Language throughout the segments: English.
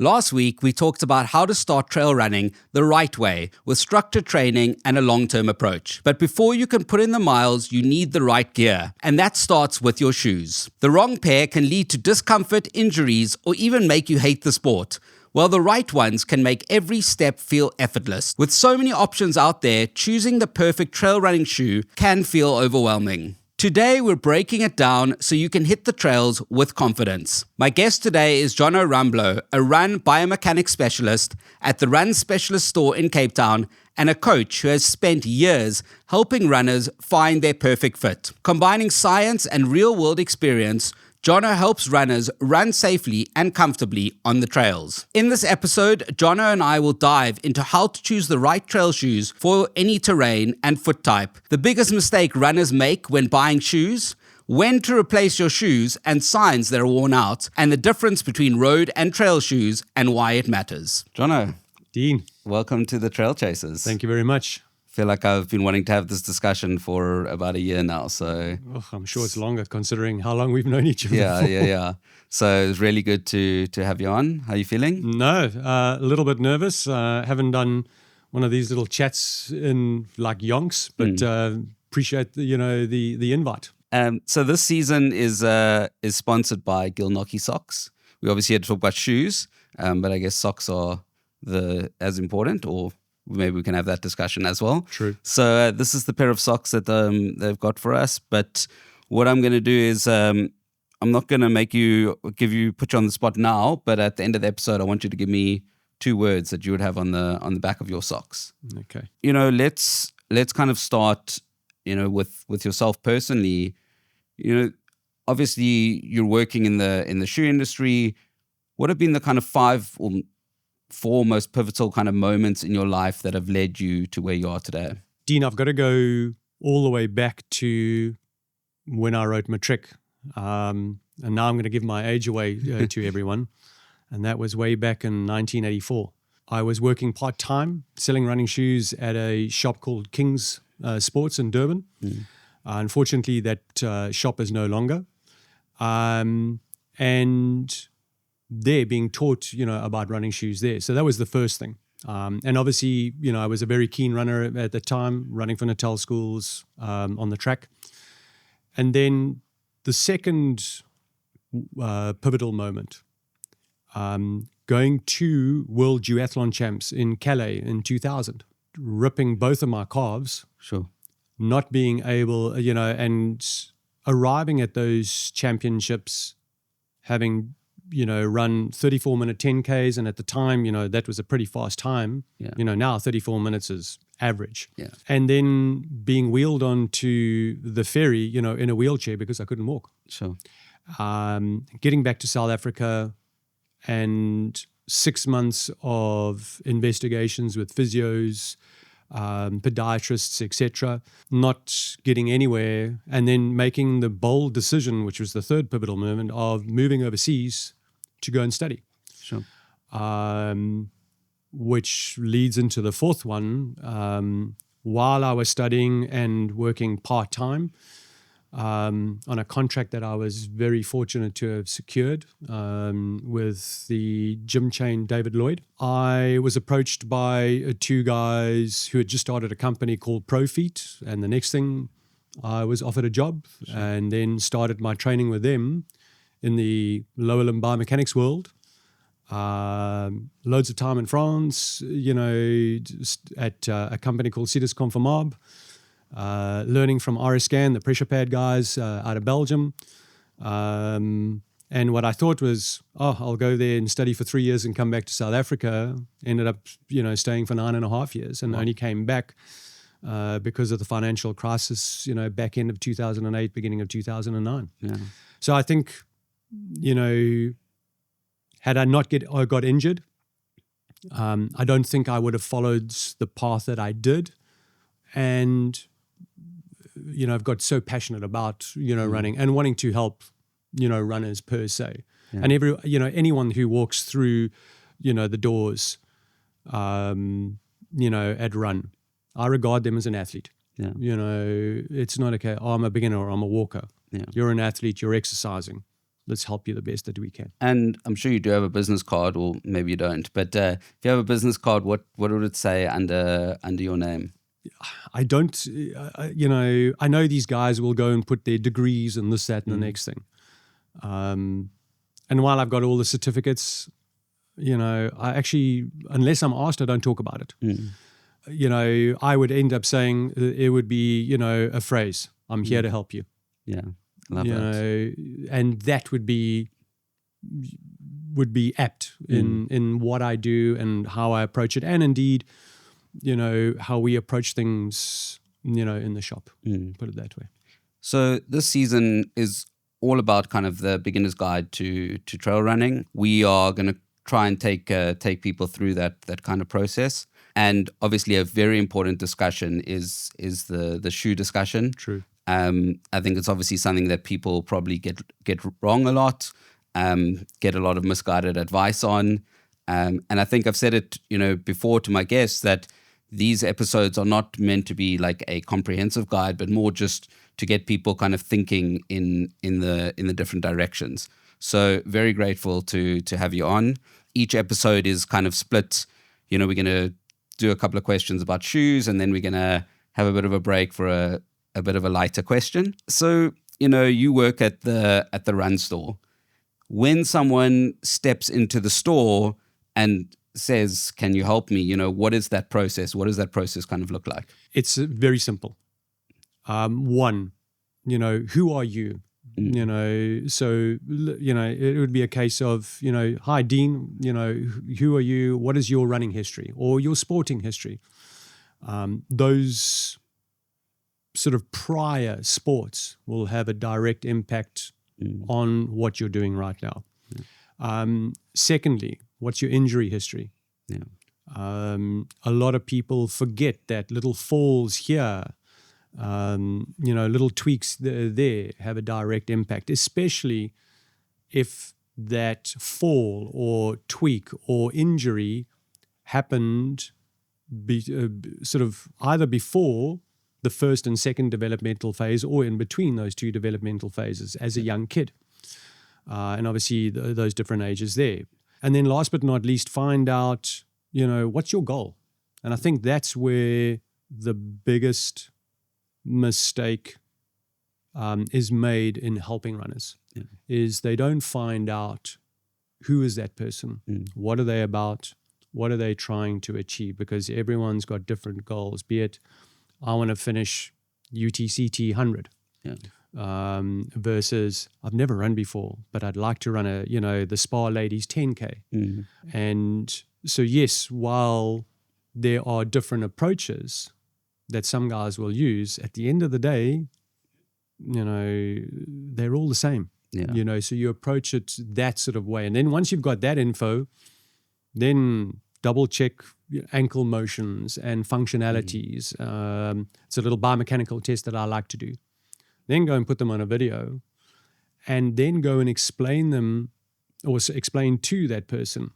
Last week, we talked about how to start trail running the right way with structured training and a long-term approach. But before you can put in the miles, you need the right gear, and that starts with your shoes. The wrong pair can lead to discomfort, injuries, or even make you hate the sport, while the right ones can make every step feel effortless. With so many options out there, choosing the perfect trail running shoe can feel overwhelming. Today, we're breaking it down so you can hit the trails with confidence. My guest today is Jono Rumbelow, a run biomechanics specialist at the Run Specialist store in Cape Town and a coach who has spent years helping runners find their perfect fit. Combining science and real-world experience, Jono helps runners run safely and comfortably on the trails. In this episode, Jono and I will dive into how to choose the right trail shoes for any terrain and foot type, the biggest mistake runners make when buying shoes, when to replace your shoes and signs that are worn out, and the difference between road and trail shoes and why it matters. Jono. Dean. Welcome to the Trail Chasers. Thank you very much. I feel like I've been wanting to have this discussion for about a year now. So I'm sure it's longer considering how long we've known each other. Yeah. So it's really good to have you on. How are you feeling? No, a little bit nervous. Haven't done one of these little chats in like yonks, but appreciate the invite. So this season is sponsored by Gilnockie socks. We obviously had to talk about shoes, but I guess socks are as important, or maybe we can have that discussion as well. True. So this is the pair of socks that they've got for us. But what I'm going to do is I'm not going to put you on the spot now. But at the end of the episode, I want you to give me 2 words that you would have on the back of your socks. Okay. Let's kind of start. With yourself personally. Obviously you're working in the shoe industry. What have been the kind of 5 or 4 most pivotal kind of moments in your life that have led you to where you are today? Dean, I've got to go all the way back to when I wrote matric. And now I'm going to give my age away to everyone. And that was way back in 1984. I was working part-time, selling running shoes at a shop called King's Sports in Durban. Unfortunately, that shop is no longer. And they're being taught, about running shoes there. So that was the first thing. And obviously, I was a very keen runner at the time, running for Natal schools on the track. And then the second pivotal moment, going to World Duathlon Champs in Calais in 2000, ripping both of my calves. Sure. Not being able, and arriving at those championships, having run 34-minute 10Ks, and at the time, that was a pretty fast time. Yeah. Now 34 minutes is average. Yeah. And then being wheeled onto the ferry, in a wheelchair because I couldn't walk. Sure. Getting back to South Africa, and 6 months of investigations with physios, podiatrists, etc., not getting anywhere, and then making the bold decision, which was the third pivotal moment, of moving overseas to go and study. Sure. Which leads into the fourth one. While I was studying and working part-time on a contract that I was very fortunate to have secured with the gym chain David Lloyd, I was approached by 2 guys who had just started a company called ProFeet, and the next thing I was offered a job. Sure. And then started my training with them in the lower limb biomechanics world. Loads of time in France, at a company called Citus Conformab. Learning from RScan, the pressure pad guys out of Belgium. And what I thought was, I'll go there and study for 3 years and come back to South Africa. Ended up, staying for 9.5 years, and only came back because of the financial crisis, back end of 2008, beginning of 2009. Yeah. So I think, had I not got injured, I don't think I would have followed the path that I did. And I've got so passionate about, running and wanting to help, runners per se. Yeah. And anyone who walks through, the doors, at Run, I regard them as an athlete. Yeah. It's not okay, I'm a beginner or I'm a walker. Yeah. You're an athlete, you're exercising. let's help you the best that we can. And I'm sure you do have a business card, or maybe you don't. But if you have a business card, what would it say under your name? I don't, I know these guys will go and put their degrees and this, that, and the next thing. And while I've got all the certificates, I actually, unless I'm asked, I don't talk about it. I would end up saying it would be, a phrase. I'm here to help you. Yeah, love that. And that would be apt in what I do and how I approach it, and indeed, how we approach things, in the shop. Put it that way. So this season is all about kind of the beginner's guide to trail running. We are going to try and take people through that kind of process. And obviously, a very important discussion is the shoe discussion. True. I think it's obviously something that people probably get wrong a lot, get a lot of misguided advice on. And I think I've said it, before to my guests that these episodes are not meant to be like a comprehensive guide, but more just to get people kind of thinking in the different directions. So very grateful to have you on. Each episode is kind of split. We're going to do a couple of questions about shoes, and then we're going to have a bit of a break for a bit of a lighter question. So, you work at the run store. When someone steps into the store and says, "Can you help me?" What is that process? What does that process kind of look like? It's very simple. One, who are you? So, it would be a case of, hi, Dean, who are you? What is your running history or your sporting history? Those sort of prior sports will have a direct impact on what you're doing right now. Secondly, what's your injury history? Yeah. A lot of people forget that little falls here, little tweaks there have a direct impact, especially if that fall or tweak or injury happened sort of either before the first and second developmental phase or in between those two developmental phases as a young kid. And obviously those different ages there. And then last but not least, find out, what's your goal? And I think that's where the biggest mistake is made in helping runners, is they don't find out who is that person, what are they about, what are they trying to achieve, because everyone's got different goals, be it I want to finish UTCT 100 versus I've never run before, but I'd like to run the Spa Ladies 10K. And so, yes, while there are different approaches that some guys will use, at the end of the day, they're all the same. So you approach it that sort of way. And then once you've got that info, then double check ankle motions and functionalities. It's a little biomechanical test that I like to do. Then go and put them on a video, and then go and explain them, or explain to that person,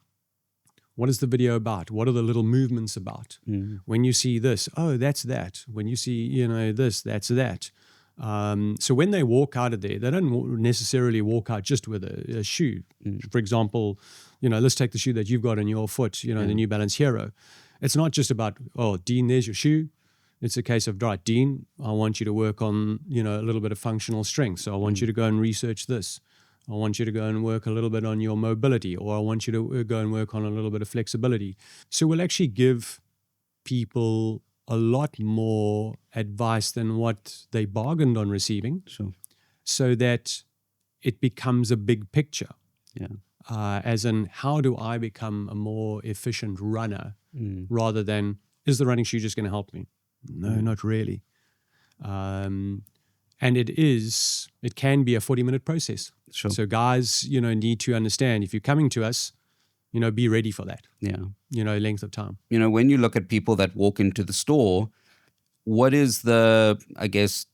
what is the video about? What are the little movements about? When you see this, oh, that's that. When you see, this, that's that. So when they walk out of there, they don't necessarily walk out just with a shoe. For example, let's take the shoe that you've got on your foot, the New Balance Hero. It's not just about, oh, Dean, there's your shoe. It's a case of, right, Dean, I want you to work on, a little bit of functional strength. So I want you to go and research this. I want you to go and work a little bit on your mobility, or I want you to go and work on a little bit of flexibility. So we'll actually give people a lot more advice than what they bargained on receiving, so that it becomes a big picture. As in, how do I become a more efficient runner, rather than, is the running shoe just going to help me? No, not really. And it can be a 40-minute process. So guys, need to understand, if you're coming to us, be ready for that. Length of time. When you look at people that walk into the store, what is the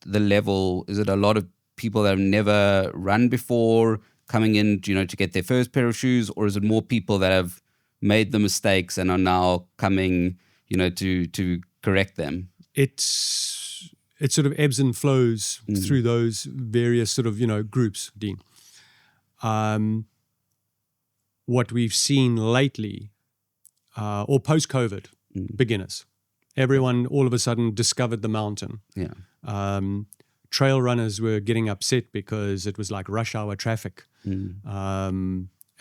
level? Is it a lot of people that have never run before coming in, to get their first pair of shoes, or is it more people that have made the mistakes and are now coming, to correct them? It sort of ebbs and flows through those various sort of, groups, Dean. What we've seen lately, or post-COVID, beginners. Everyone all of a sudden discovered the mountain. Yeah. Trail runners were getting upset because it was like rush hour traffic.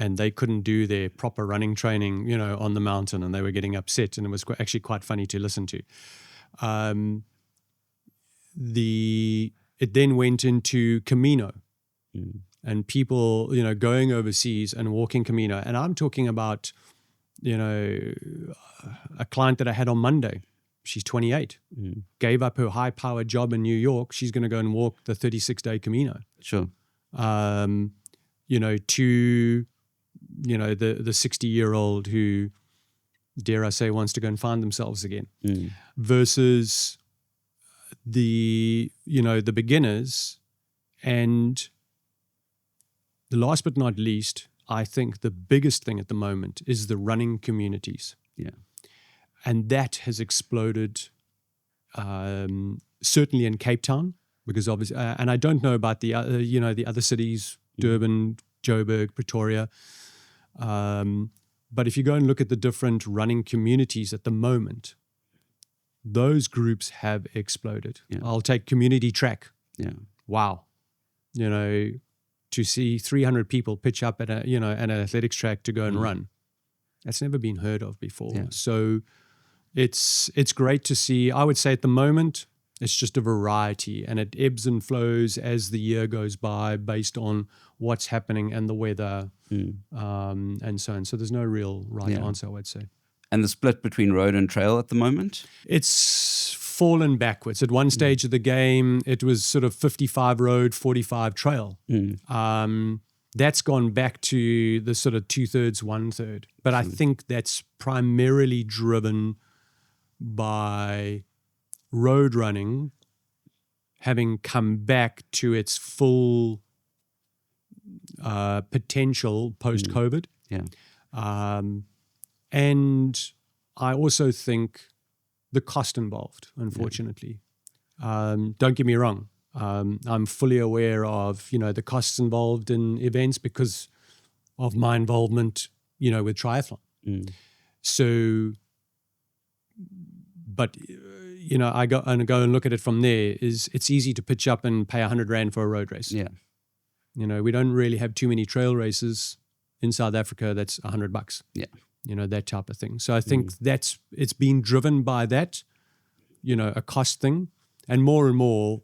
And they couldn't do their proper running training, on the mountain, and they were getting upset, and it was actually quite funny to listen to. It then went into Camino, and people, going overseas and walking Camino. And I'm talking about, a client that I had on Monday. She's 28, gave up her high-powered job in New York. She's going to go and walk the 36-day Camino. Sure. To the 60-year-old who, dare I say, wants to go and find themselves again, versus the beginners. And the last but not least, I think the biggest thing at the moment is the running communities. Yeah. And that has exploded, certainly in Cape Town, because obviously, and I don't know about the other cities, Durban, Joburg, Pretoria. But if you go and look at the different running communities at the moment, those groups have exploded. Yeah. I'll take community track. Yeah. Wow. To see 300 people pitch up at an athletics track to go and run. That's never been heard of before. Yeah. So it's great to see. I would say at the moment, it's just a variety, and it ebbs and flows as the year goes by based on what's happening and the weather, and so on. So there's no real right answer, I would say. And the split between road and trail at the moment? It's fallen backwards. At one stage of the game, it was sort of 55 road, 45 trail. That's gone back to the sort of 2/3, 1/3. But I think that's primarily driven by road running having come back to its full potential post-COVID. Yeah. And I also think the cost involved, unfortunately. Don't get me wrong. I'm fully aware of, the costs involved in events because of my involvement, with triathlon. So, but, I go and look at it from there. It's easy to pitch up and pay 100 Rand for a road race. Yeah. We don't really have too many trail races in South Africa. That's $100. Yeah. That type of thing. So I think it's been driven by that, a cost thing, and more,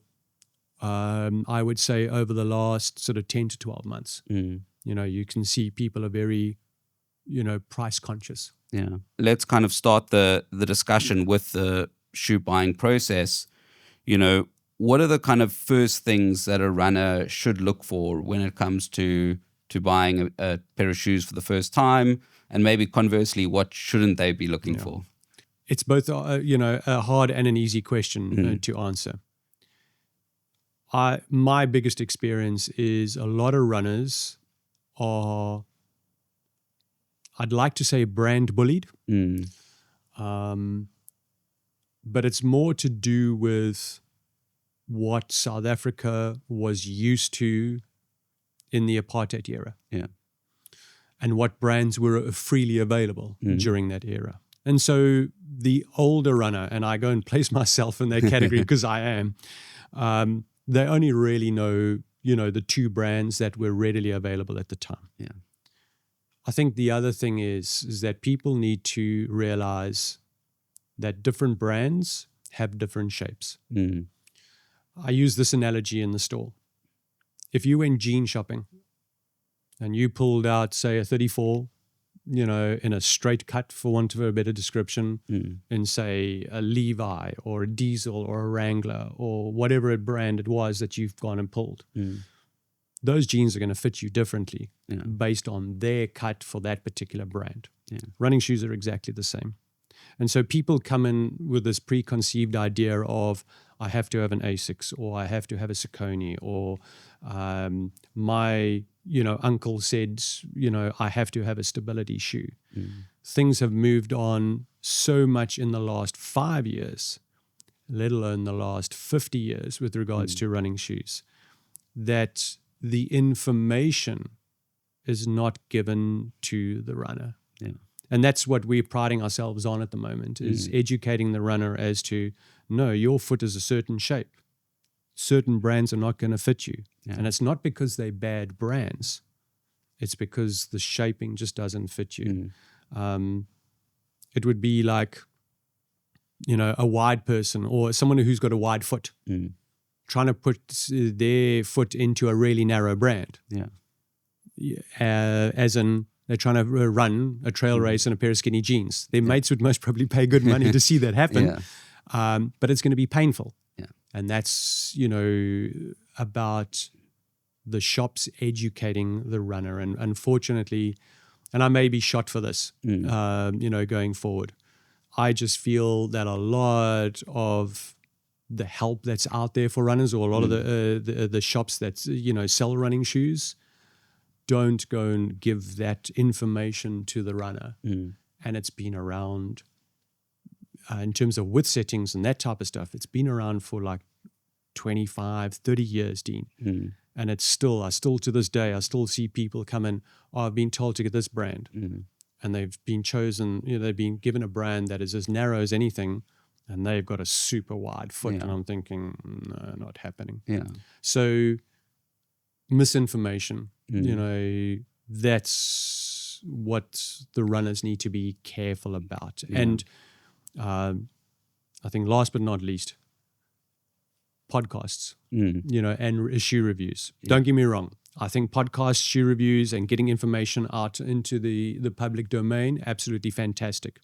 I would say over the last sort of 10 to 12 months, you can see people are very, price conscious. Yeah. Let's kind of start the discussion with the shoe buying process. What are the kind of first things that a runner should look for when it comes to buying a pair of shoes for the first time? And maybe conversely, what shouldn't they be looking for? It's both, a hard and an easy question to answer. My biggest experience is a lot of runners are, I'd like to say, brand bullied. But it's more to do with what South Africa was used to in the apartheid era. Yeah. And what brands were freely available during that era. And so the older runner, and I go and place myself in that category because I am, they only really know, the two brands that were readily available at the time. Yeah. I think the other thing is that people need to realize that different brands have different shapes. I use this analogy in the store. If you went jean shopping and you pulled out, say, a 34, in a straight cut, for want of a better description, in, say, a Levi or a Diesel or a Wrangler or whatever brand it was that you've gone and pulled, those jeans are going to fit you differently based on their cut for that particular brand. Yeah. Running shoes are exactly the same. And so people come in with this preconceived idea of, I have to have an Asics, or I have to have a Saucony, or my uncle said, I have to have a stability shoe. Things have moved on so much in the last 5 years, let alone the last 50 years with regards to running shoes, that the information is not given to the runner. Yeah. And that's what we're priding ourselves on at the moment, is educating the runner as to, no, your foot is a certain shape. Certain brands are not going to fit you. Yeah. And it's not because they're bad brands. It's because the shaping just doesn't fit you. It would be like, a wide person or someone who's got a wide foot trying to put their foot into a really narrow brand. Yeah. As in, they're trying to run a trail race in a pair of skinny jeans. Their mates would most probably pay good money to see that happen, but it's going to be painful. Yeah. And that's, about the shops educating the runner. And unfortunately, and I may be shot for this, going forward, I just feel that a lot of the help that's out there for runners, or a lot of the shops that, sell running shoes, don't go and give that information to the runner. And it's been around, in terms of width settings and that type of stuff, it's been around for like 25, 30 years, Dean. And I still to this day, I still see people come in, I've been told to get this brand. And they've been chosen, they've been given a brand that is as narrow as anything, and they've got a super wide foot. And I'm thinking, no, not happening. Yeah. So misinformation, that's what the runners need to be careful about. And I think last but not least, podcasts, and shoe reviews. Don't get me wrong. I think podcasts, shoe reviews, and getting information out into the public domain, absolutely fantastic.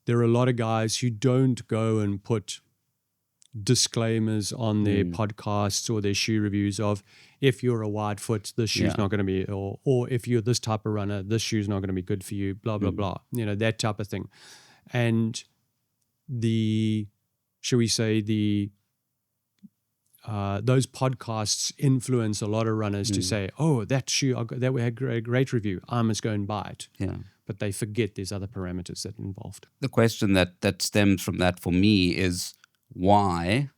There are a lot of guys who don't go and put disclaimers on their podcasts or their shoe reviews of, if you're a wide foot, this shoe's not going to be, or if you're this type of runner, this shoe's not going to be good for you, blah, blah, blah. That type of thing. And those podcasts influence a lot of runners to say, oh, that shoe, that we had a great review, I must go and buy it. Yeah. But they forget there's other parameters that are involved. The question that stems from that for me is why,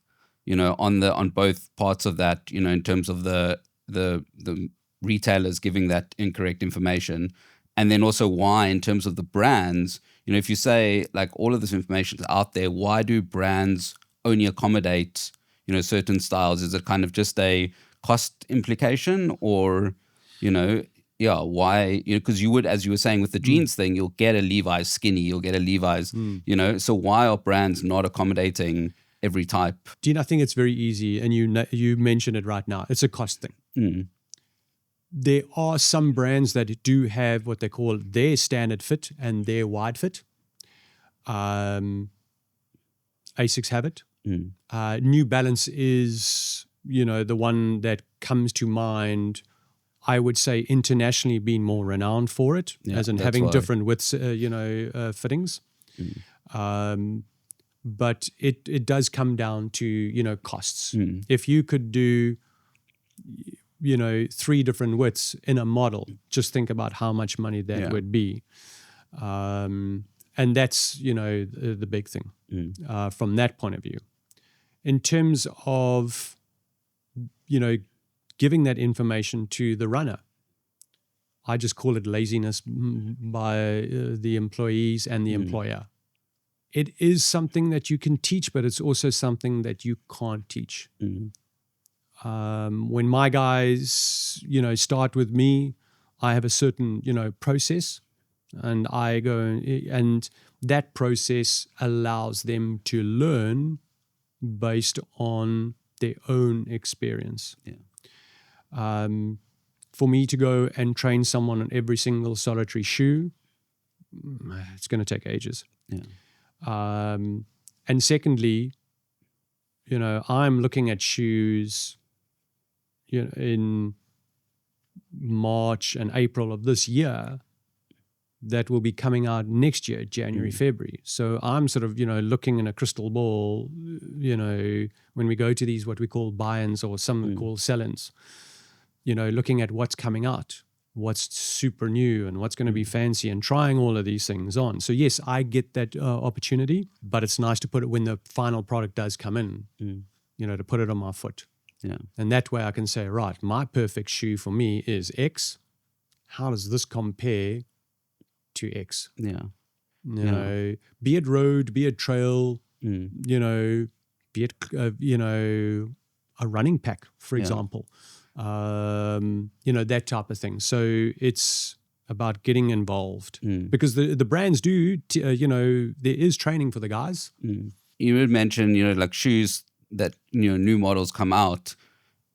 on both parts of that, in terms of the retailers giving that incorrect information, and then also why in terms of the brands, if you say like all of this information is out there, why do brands only accommodate certain styles? Is it kind of just a cost implication, or, why? Because you would, as you were saying with the jeans thing, you'll get a Levi's skinny, you'll get a Levi's, so why are brands not accommodating every type? Dean, I think it's very easy, and you mentioned it right now. It's a cost thing. There are some brands that do have what they call their standard fit and their wide fit. Asics have it. New Balance is, the one that comes to mind. I would say internationally being more renowned for it, as in having different widths, fittings. But it does come down to, costs. If you could do, 3 different widths in a model, just think about how much money that would be. And that's, the big thing from that point of view. In terms of, giving that information to the runner, I just call it laziness by the employees and the employer. It is something that you can teach, but it's also something that you can't teach. When my guys, start with me, I have a certain, process, and I go, and that process allows them to learn based on their own experience. For me to go and train someone on every single solitary shoe, it's going to take ages. And secondly, I'm looking at shoes, in March and April of this year that will be coming out next year, January, February. So I'm sort of, looking in a crystal ball, when we go to these, what we call buy-ins or some call sell-ins, looking at what's coming out, what's super new and what's going to be fancy, and trying all of these things on. So yes, I get that opportunity, but it's nice to put it when the final product does come in, to put it on my foot. And that way I can say, right, my perfect shoe for me is X. how does this compare to X? Yeah. You know, be it road, be it trail, you know, be it, you know, a running pack, for example, you know, that type of thing. So it's about getting involved because the brands do, you know, there is training for the guys. You would mention, you know, like shoes that, you know, new models come out.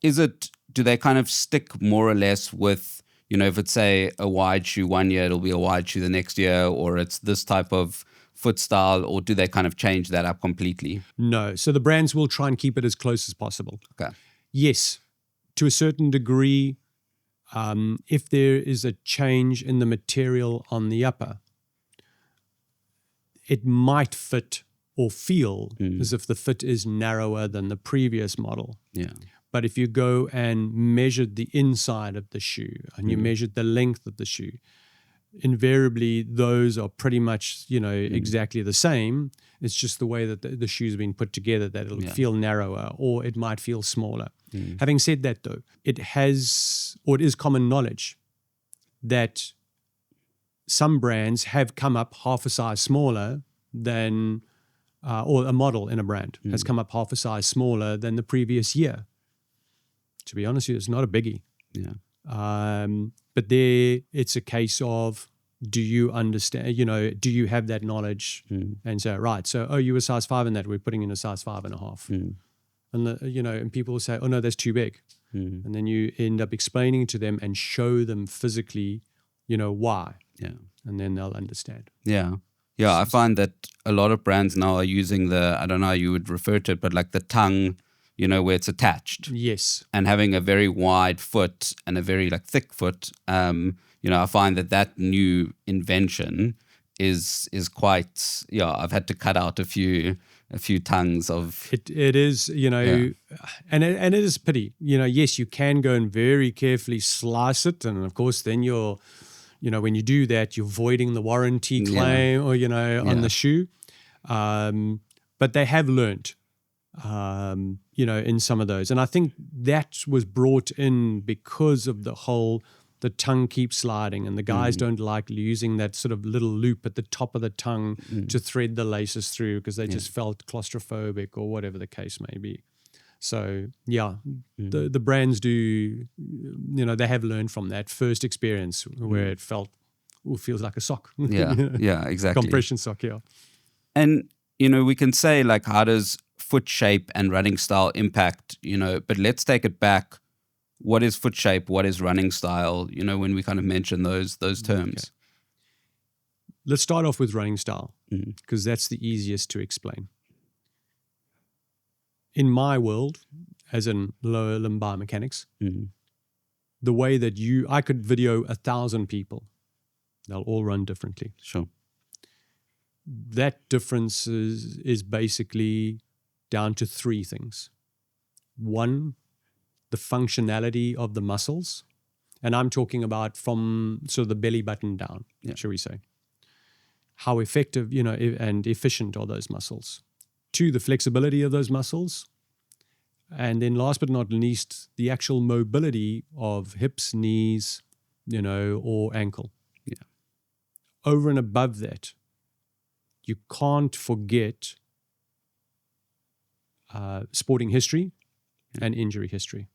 Do they kind of stick more or less with, you know, if it's say a wide shoe one year, it'll be a wide shoe the next year, or it's this type of foot style, or do they kind of change that up completely? No. So the brands will try and keep it as close as possible. Okay. Yes, to a certain degree, if there is a change in the material on the upper, it might fit or feel as if the fit is narrower than the previous model. Yeah. But if you go and measured the inside of the shoe and you measured the length of the shoe, invariably those are pretty much, you know, exactly the same. It's just the way that the shoe's been put together that it'll feel narrower or it might feel smaller. Having said that, though, it is common knowledge that some brands have come up half a size smaller than, or a model in a brand has come up half a size smaller than the previous year. To be honest with you, it's not a biggie. Yeah. But there, it's a case of, do you understand, you know, do you have that knowledge and say, right, so, oh, you were size 5 in that, we're putting in a size 5.5. And, you know, and people will say, oh, no, that's too big. And then you end up explaining to them and show them physically, you know, why. Yeah. And then they'll understand. Yeah. Yeah. I find that a lot of brands now are using I don't know how you would refer to it, but like the tongue, you know, where it's attached. Yes. And having a very wide foot and a very like thick foot, you know, I find that new invention is quite, I've had to cut out a few tongues of it is, you know, and it is pity, you know. Yes, you can go and very carefully slice it, and of course then you're, you know, when you do that, you're voiding the warranty claim or, you know, on the shoe. But they have learnt, you know, in some of those. And I think that was brought in because of the tongue keeps sliding and the guys don't like using that sort of little loop at the top of the tongue to thread the laces through because they just felt claustrophobic or whatever the case may be. So, the brands do, you know, they have learned from that first experience where it feels like a sock. Yeah, exactly. Compression sock, yeah. And, you know, we can say like, how does foot shape and running style impact, you know, but let's take it back. What is foot shape? What is running style? You know, when we kind of mention those terms. Okay. Let's start off with running style because that's the easiest to explain. In my world, as in lower limb biomechanics, the way that I could video 1,000 people, they'll all run differently. Sure. That difference is basically down to 3 things. 1, the functionality of the muscles. And I'm talking about from sort of the belly button down, shall we say. How effective, you know, and efficient are those muscles. 2, the flexibility of those muscles. And then last but not least, the actual mobility of hips, knees, you know, or ankle. Yeah. Over and above that, you can't forget sporting history and injury history.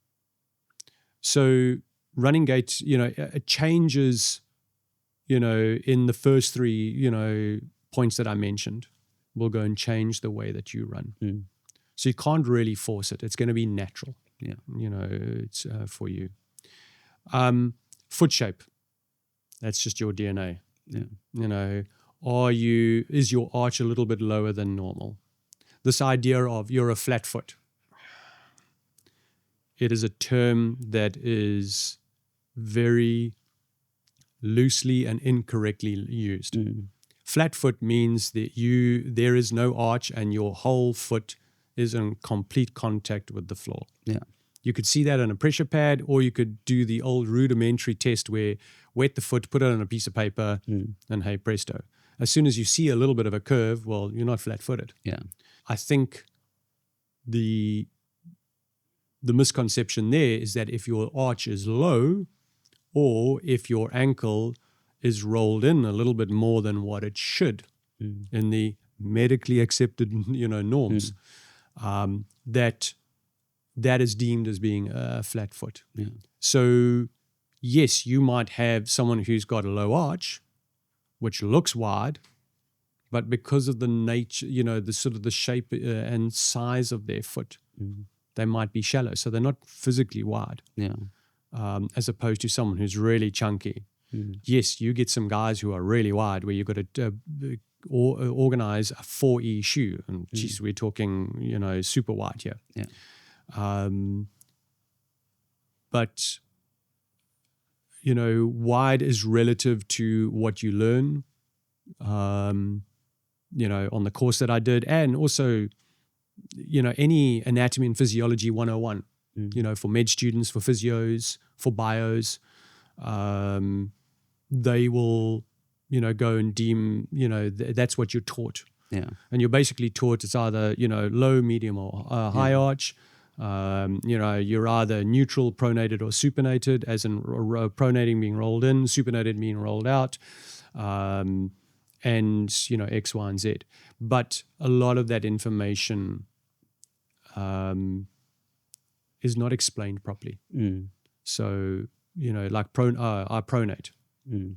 So running gait, you know, it changes, you know, in the first 3, you know, points that I mentioned will go and change the way that you run. So you can't really force it. It's going to be natural. Yeah. You know, it's for you. Foot shape. That's just your DNA. Yeah. You know, is your arch a little bit lower than normal? This idea of you're a flat foot. It is a term that is very loosely and incorrectly used. Flat foot means that there is no arch and your whole foot is in complete contact with the floor. Yeah. You could see that on a pressure pad, or you could do the old rudimentary test where wet the foot, put it on a piece of paper, and hey, presto. As soon as you see a little bit of a curve, well, you're not flat-footed. Yeah. I think the misconception there is that if your arch is low, or if your ankle is rolled in a little bit more than what it should in the medically accepted, norms, that is deemed as being a flat foot. Yeah. So yes, you might have someone who's got a low arch, which looks wide, but because of the nature, the sort of the shape and size of their foot, they might be shallow. So they're not physically wide. Yeah. As opposed to someone who's really chunky. Yes, you get some guys who are really wide where you've got to organize a 4E shoe. And geez, we're talking, super wide here. Yeah. But, wide is relative to what you learn, on the course that I did. And also, any anatomy and physiology 101, for med students, for physios, for bios, they will, go and deem, that's what you're taught. Yeah. And you're basically taught it's either, low, medium, or high arch. You're either neutral, pronated, or supinated, as in pronating being rolled in, supinated being rolled out, and, X, Y, and Z. But a lot of that information is not explained properly. So, like I pronate.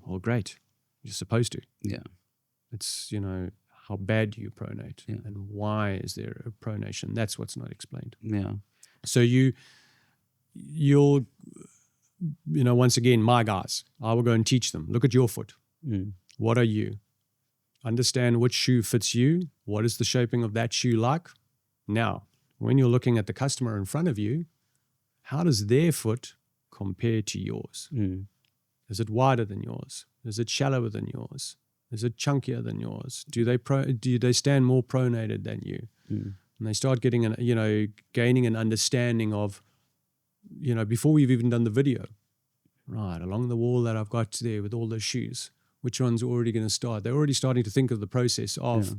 Well, great. You're supposed to. Yeah. It's, how bad do you pronate? Yeah. And why is there a pronation? That's what's not explained. Yeah. So you'll, once again, my guys, I will go and teach them. Look at your foot. What are you? Understand which shoe fits you. What is the shaping of that shoe like? Now, when you're looking at the customer in front of you, how does their foot compare to yours? Is it wider than yours? Is it shallower than yours? Is it chunkier than yours? Do they stand more pronated than you? And they start getting gaining an understanding of, before we've even done the video, right, along the wall that I've got there with all those shoes, which one's already going to start? They're already starting to think of the process of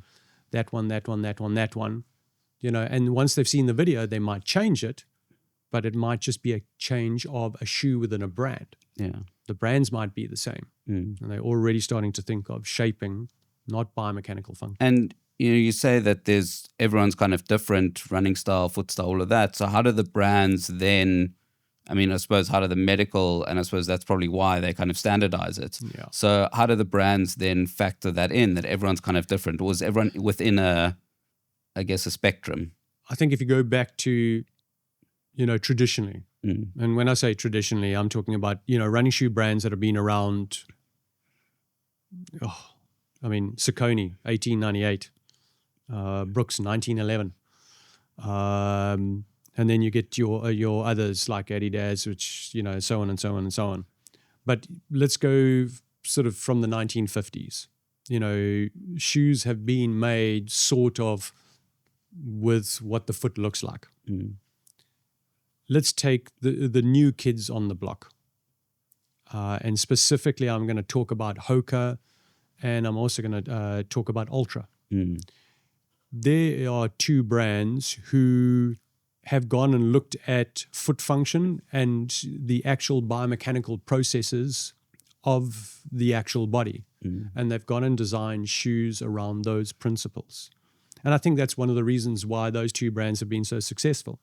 that one, that one, that one, that one, and once they've seen the video, they might change it, but it might just be a change of a shoe within a brand. Yeah. The brands might be the same. And they're already starting to think of shaping, not biomechanical function. And you say that everyone's kind of different, running style, foot style, all of that. So how do the brands then, I suppose how do the medical, and I suppose that's probably why they kind of standardize it. Yeah. So how do the brands then factor that in, that everyone's kind of different? Or is everyone within a spectrum? I think if you go back to, traditionally, and when I say traditionally, I'm talking about, running shoe brands that have been around, Saucony, 1898, Brooks, 1911. And then you get your others like Adidas, which, so on and so on and so on. But let's go sort of from the 1950s. Shoes have been made sort of with what the foot looks like. Let's take the new kids on the block. And specifically, I'm going to talk about Hoka, and I'm also going to talk about Ultra. There are two brands who have gone and looked at foot function and the actual biomechanical processes of the actual body. And they've gone and designed shoes around those principles. And I think that's one of the reasons why those two brands have been so successful.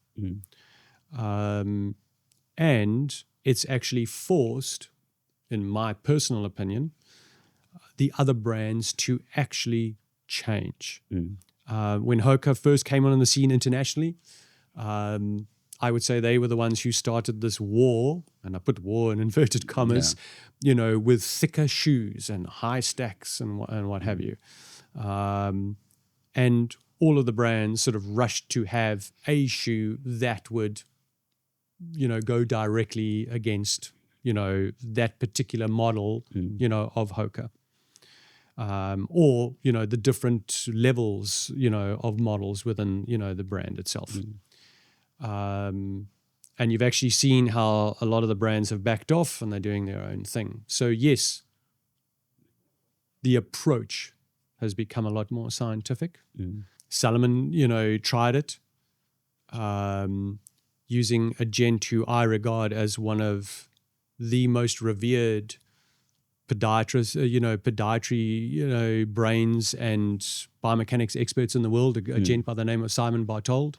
And it's actually forced, in my personal opinion, the other brands to actually change. When Hoka first came on the scene internationally, I would say they were the ones who started this war, and I put war in inverted commas, with thicker shoes and high stacks and what have you. And all of the brands sort of rushed to have a shoe that would, go directly against, that particular model, of Hoka. Or, the different levels, of models within, the brand itself. And you've actually seen how a lot of the brands have backed off and they're doing their own thing. So yes, the approach has become a lot more scientific. Salomon, tried it, using a gent who I regard as one of the most revered podiatrists, podiatry, brains and biomechanics experts in the world, a gent by the name of Simon Bartold,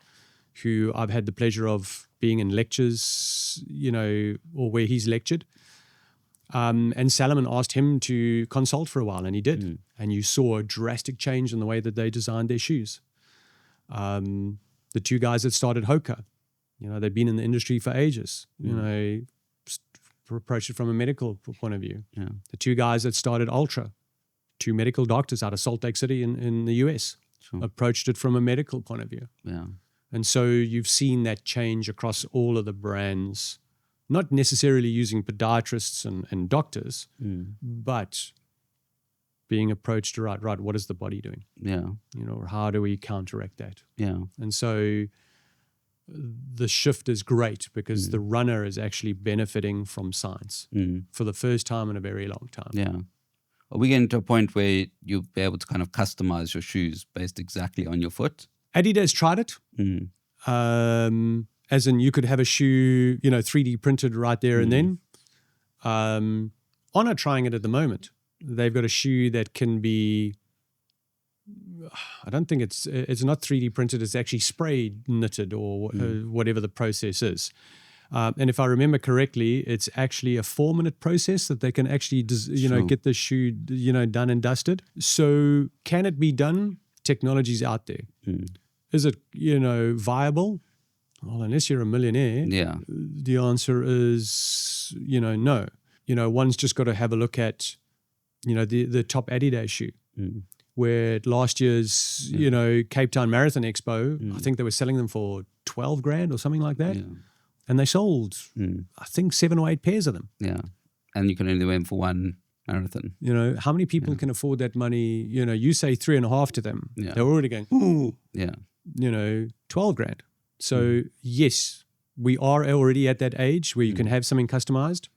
who I've had the pleasure of being in lectures, or where he's lectured. And Salomon asked him to consult for a while, and he did. And you saw a drastic change in the way that they designed their shoes. The two guys that started Hoka, they've been in the industry for ages, approach it from a medical point of view. Yeah. The two guys that started Ultra, two medical doctors out of Salt Lake City in the US, approached it from a medical point of view. Yeah. And so you've seen that change across all of the brands, not necessarily using podiatrists and doctors, but being approached, right, what is the body doing? Yeah. How do we counteract that? Yeah. And so the shift is great because the runner is actually benefiting from science for the first time in a very long time. Yeah. Are we getting to a point where you'll be able to kind of customize your shoes based exactly on your foot? Adidas tried it. As in you could have a shoe, 3D printed right there and then. On are trying it at the moment. They've got a shoe that can be, I don't think it's not 3D printed, it's actually spray knitted or whatever the process is. And if I remember correctly, it's actually a 4-minute process that they can actually, get the shoe, done and dusted. So can it be done? Technology's out there. Is it, viable? Well, unless you're a millionaire, the answer is, no. One's just got to have a look at, the top Adidas shoe. Where at last year's, Cape Town Marathon Expo, I think they were selling them for 12 grand or something like that. Yeah. And they sold, I think, 7 or 8 pairs of them. Yeah. And you can only wear them for one marathon. How many people can afford that money? You say 3.5 to them. Yeah. They're already going, ooh. Yeah. 12 grand. So yes, we are already at that age where you can have something customized.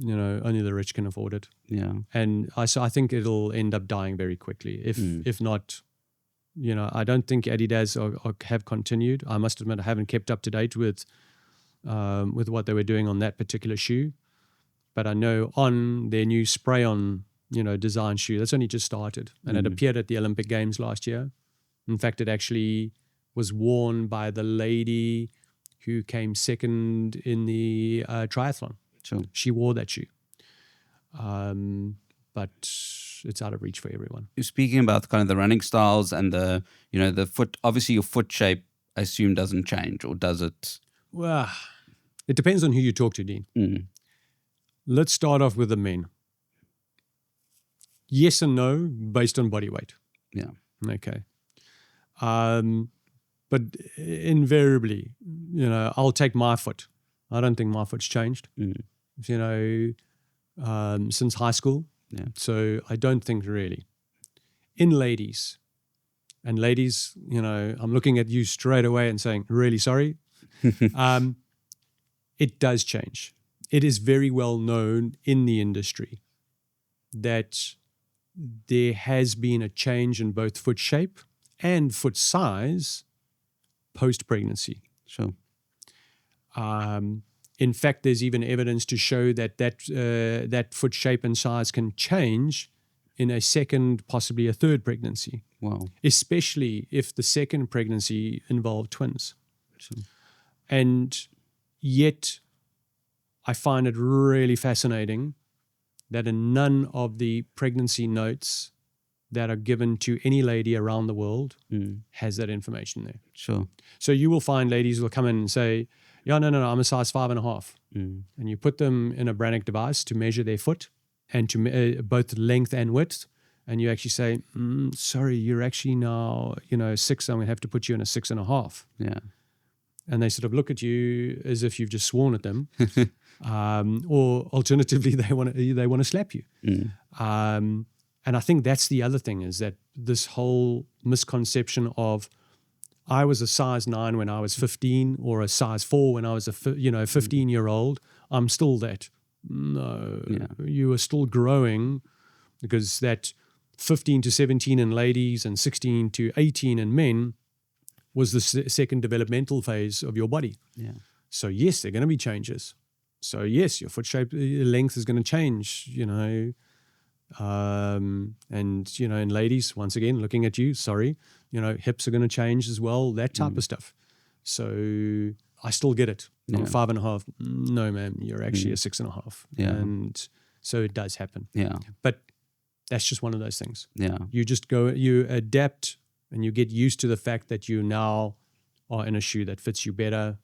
Only the rich can afford it. Yeah. And I think it'll end up dying very quickly. If not, I don't think Adidas have continued. I must admit I haven't kept up to date with what they were doing on that particular shoe. But I know on their new spray-on, design shoe, that's only just started. And it appeared at the Olympic Games last year. In fact, it actually was worn by the lady who came second in the triathlon. Sure. She wore that shoe. But it's out of reach for everyone. You're speaking about kind of the running styles and the foot, obviously your foot shape, I assume, doesn't change, or does it? Well, it depends on who you talk to, Dean. Let's start off with the men. Yes and no, based on body weight. Yeah. Okay. But invariably, I'll take my foot. I don't think my foot's changed. Since high school. Yeah. So I don't think really. In ladies, I'm looking at you straight away and saying, really sorry. It does change. It is very well known in the industry that there has been a change in both foot shape and foot size post-pregnancy. Sure. In fact, there's even evidence to show that foot shape and size can change in a second, possibly a third pregnancy. Wow. Especially if the second pregnancy involved twins. Sure. And yet, I find it really fascinating that in none of the pregnancy notes that are given to any lady around the world has that information there. Sure. So you will find ladies will come in and say, yeah, no, I'm a size 5.5. And you put them in a Brannick device to measure their foot and to both length and width. And you actually say, sorry, you're actually now, 6. I'm going to have to put you in a 6.5. Yeah. And they sort of look at you as if you've just sworn at them. Or alternatively, they want to slap you. And I think that's the other thing, is that this whole misconception of I was a size 9 when I was 15 or a size 4 when I was a 15-year-old. I'm still that. No, you are still growing, because that 15 to 17 in ladies and 16 to 18 in men was the second developmental phase of your body. Yeah. So yes, there are going to be changes. So yes, your foot shape length is going to change, and, in ladies, once again, looking at you, sorry, hips are going to change as well, that type of stuff. So I still get it. I'm a 5.5. No, ma'am, you're actually a 6.5. Yeah. And so it does happen. Yeah. But that's just one of those things. Yeah. You just you adapt and you get used to the fact that you now are in a shoe that fits you better.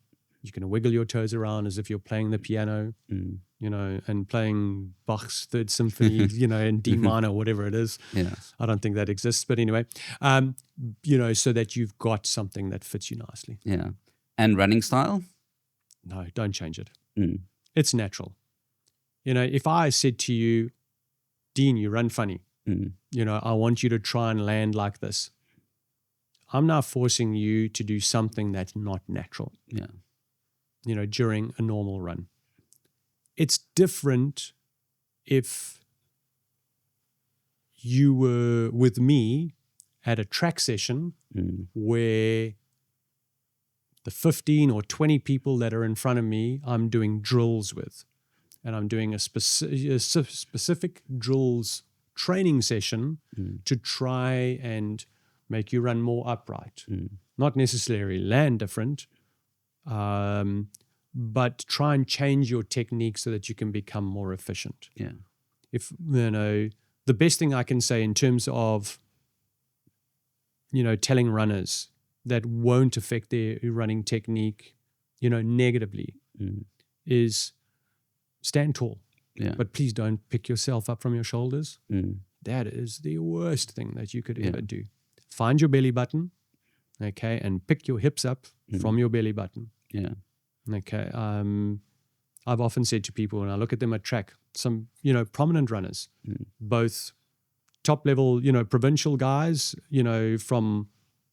You can wiggle your toes around as if you're playing the piano, and playing Bach's Third Symphony, in D minor, whatever it is. Yeah. I don't think that exists, but anyway, so that you've got something that fits you nicely. Yeah. And running style? No, don't change it. It's natural. If I said to you, Dean, you run funny, I want you to try and land like this. I'm now forcing you to do something that's not natural. Yeah. During a normal run. It's different if you were with me at a track session where the 15 or 20 people that are in front of me, I'm doing drills with. And I'm doing a specific drills training session to try and make you run more upright. Not necessarily land different, but try and change your technique so that you can become more efficient. Yeah. If the best thing I can say in terms of telling runners that won't affect their running technique negatively is stand tall. Yeah. But please don't pick yourself up from your shoulders. That is the worst thing that you could ever do. Find your belly button, okay, and pick your hips up from your belly button. Yeah. Okay. I've often said to people when I look at them at track, some, prominent runners, both top level, provincial guys, from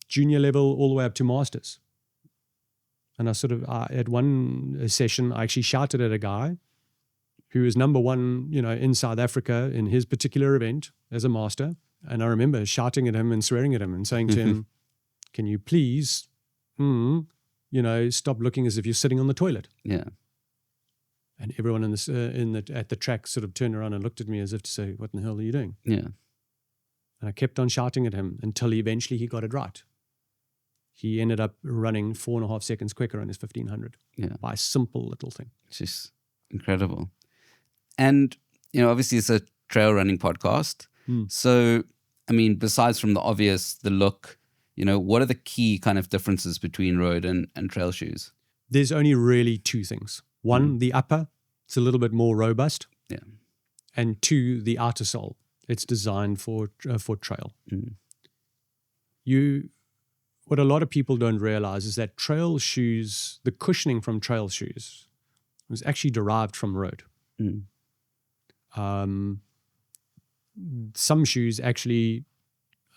junior level all the way up to masters. And I sort of, at one session, I actually shouted at a guy who was number one, in South Africa in his particular event as a master. And I remember shouting at him and swearing at him and saying to him, can you please, stop looking as if you're sitting on the toilet. Yeah. And everyone at the track sort of turned around and looked at me as if to say, what in the hell are you doing? Yeah. And I kept on shouting at him until eventually he got it right. He ended up running 4.5 seconds quicker on his 1500 by a simple little thing. It's just incredible. And, obviously it's a trail running podcast. So, besides from the obvious, the look, what are the key kind of differences between road and trail shoes? There's only really two things. One, the upper, it's a little bit more robust. Yeah. And two, the outer sole. It's designed for trail. What a lot of people don't realize is that trail shoes, the cushioning from trail shoes, was actually derived from road. Some shoes actually,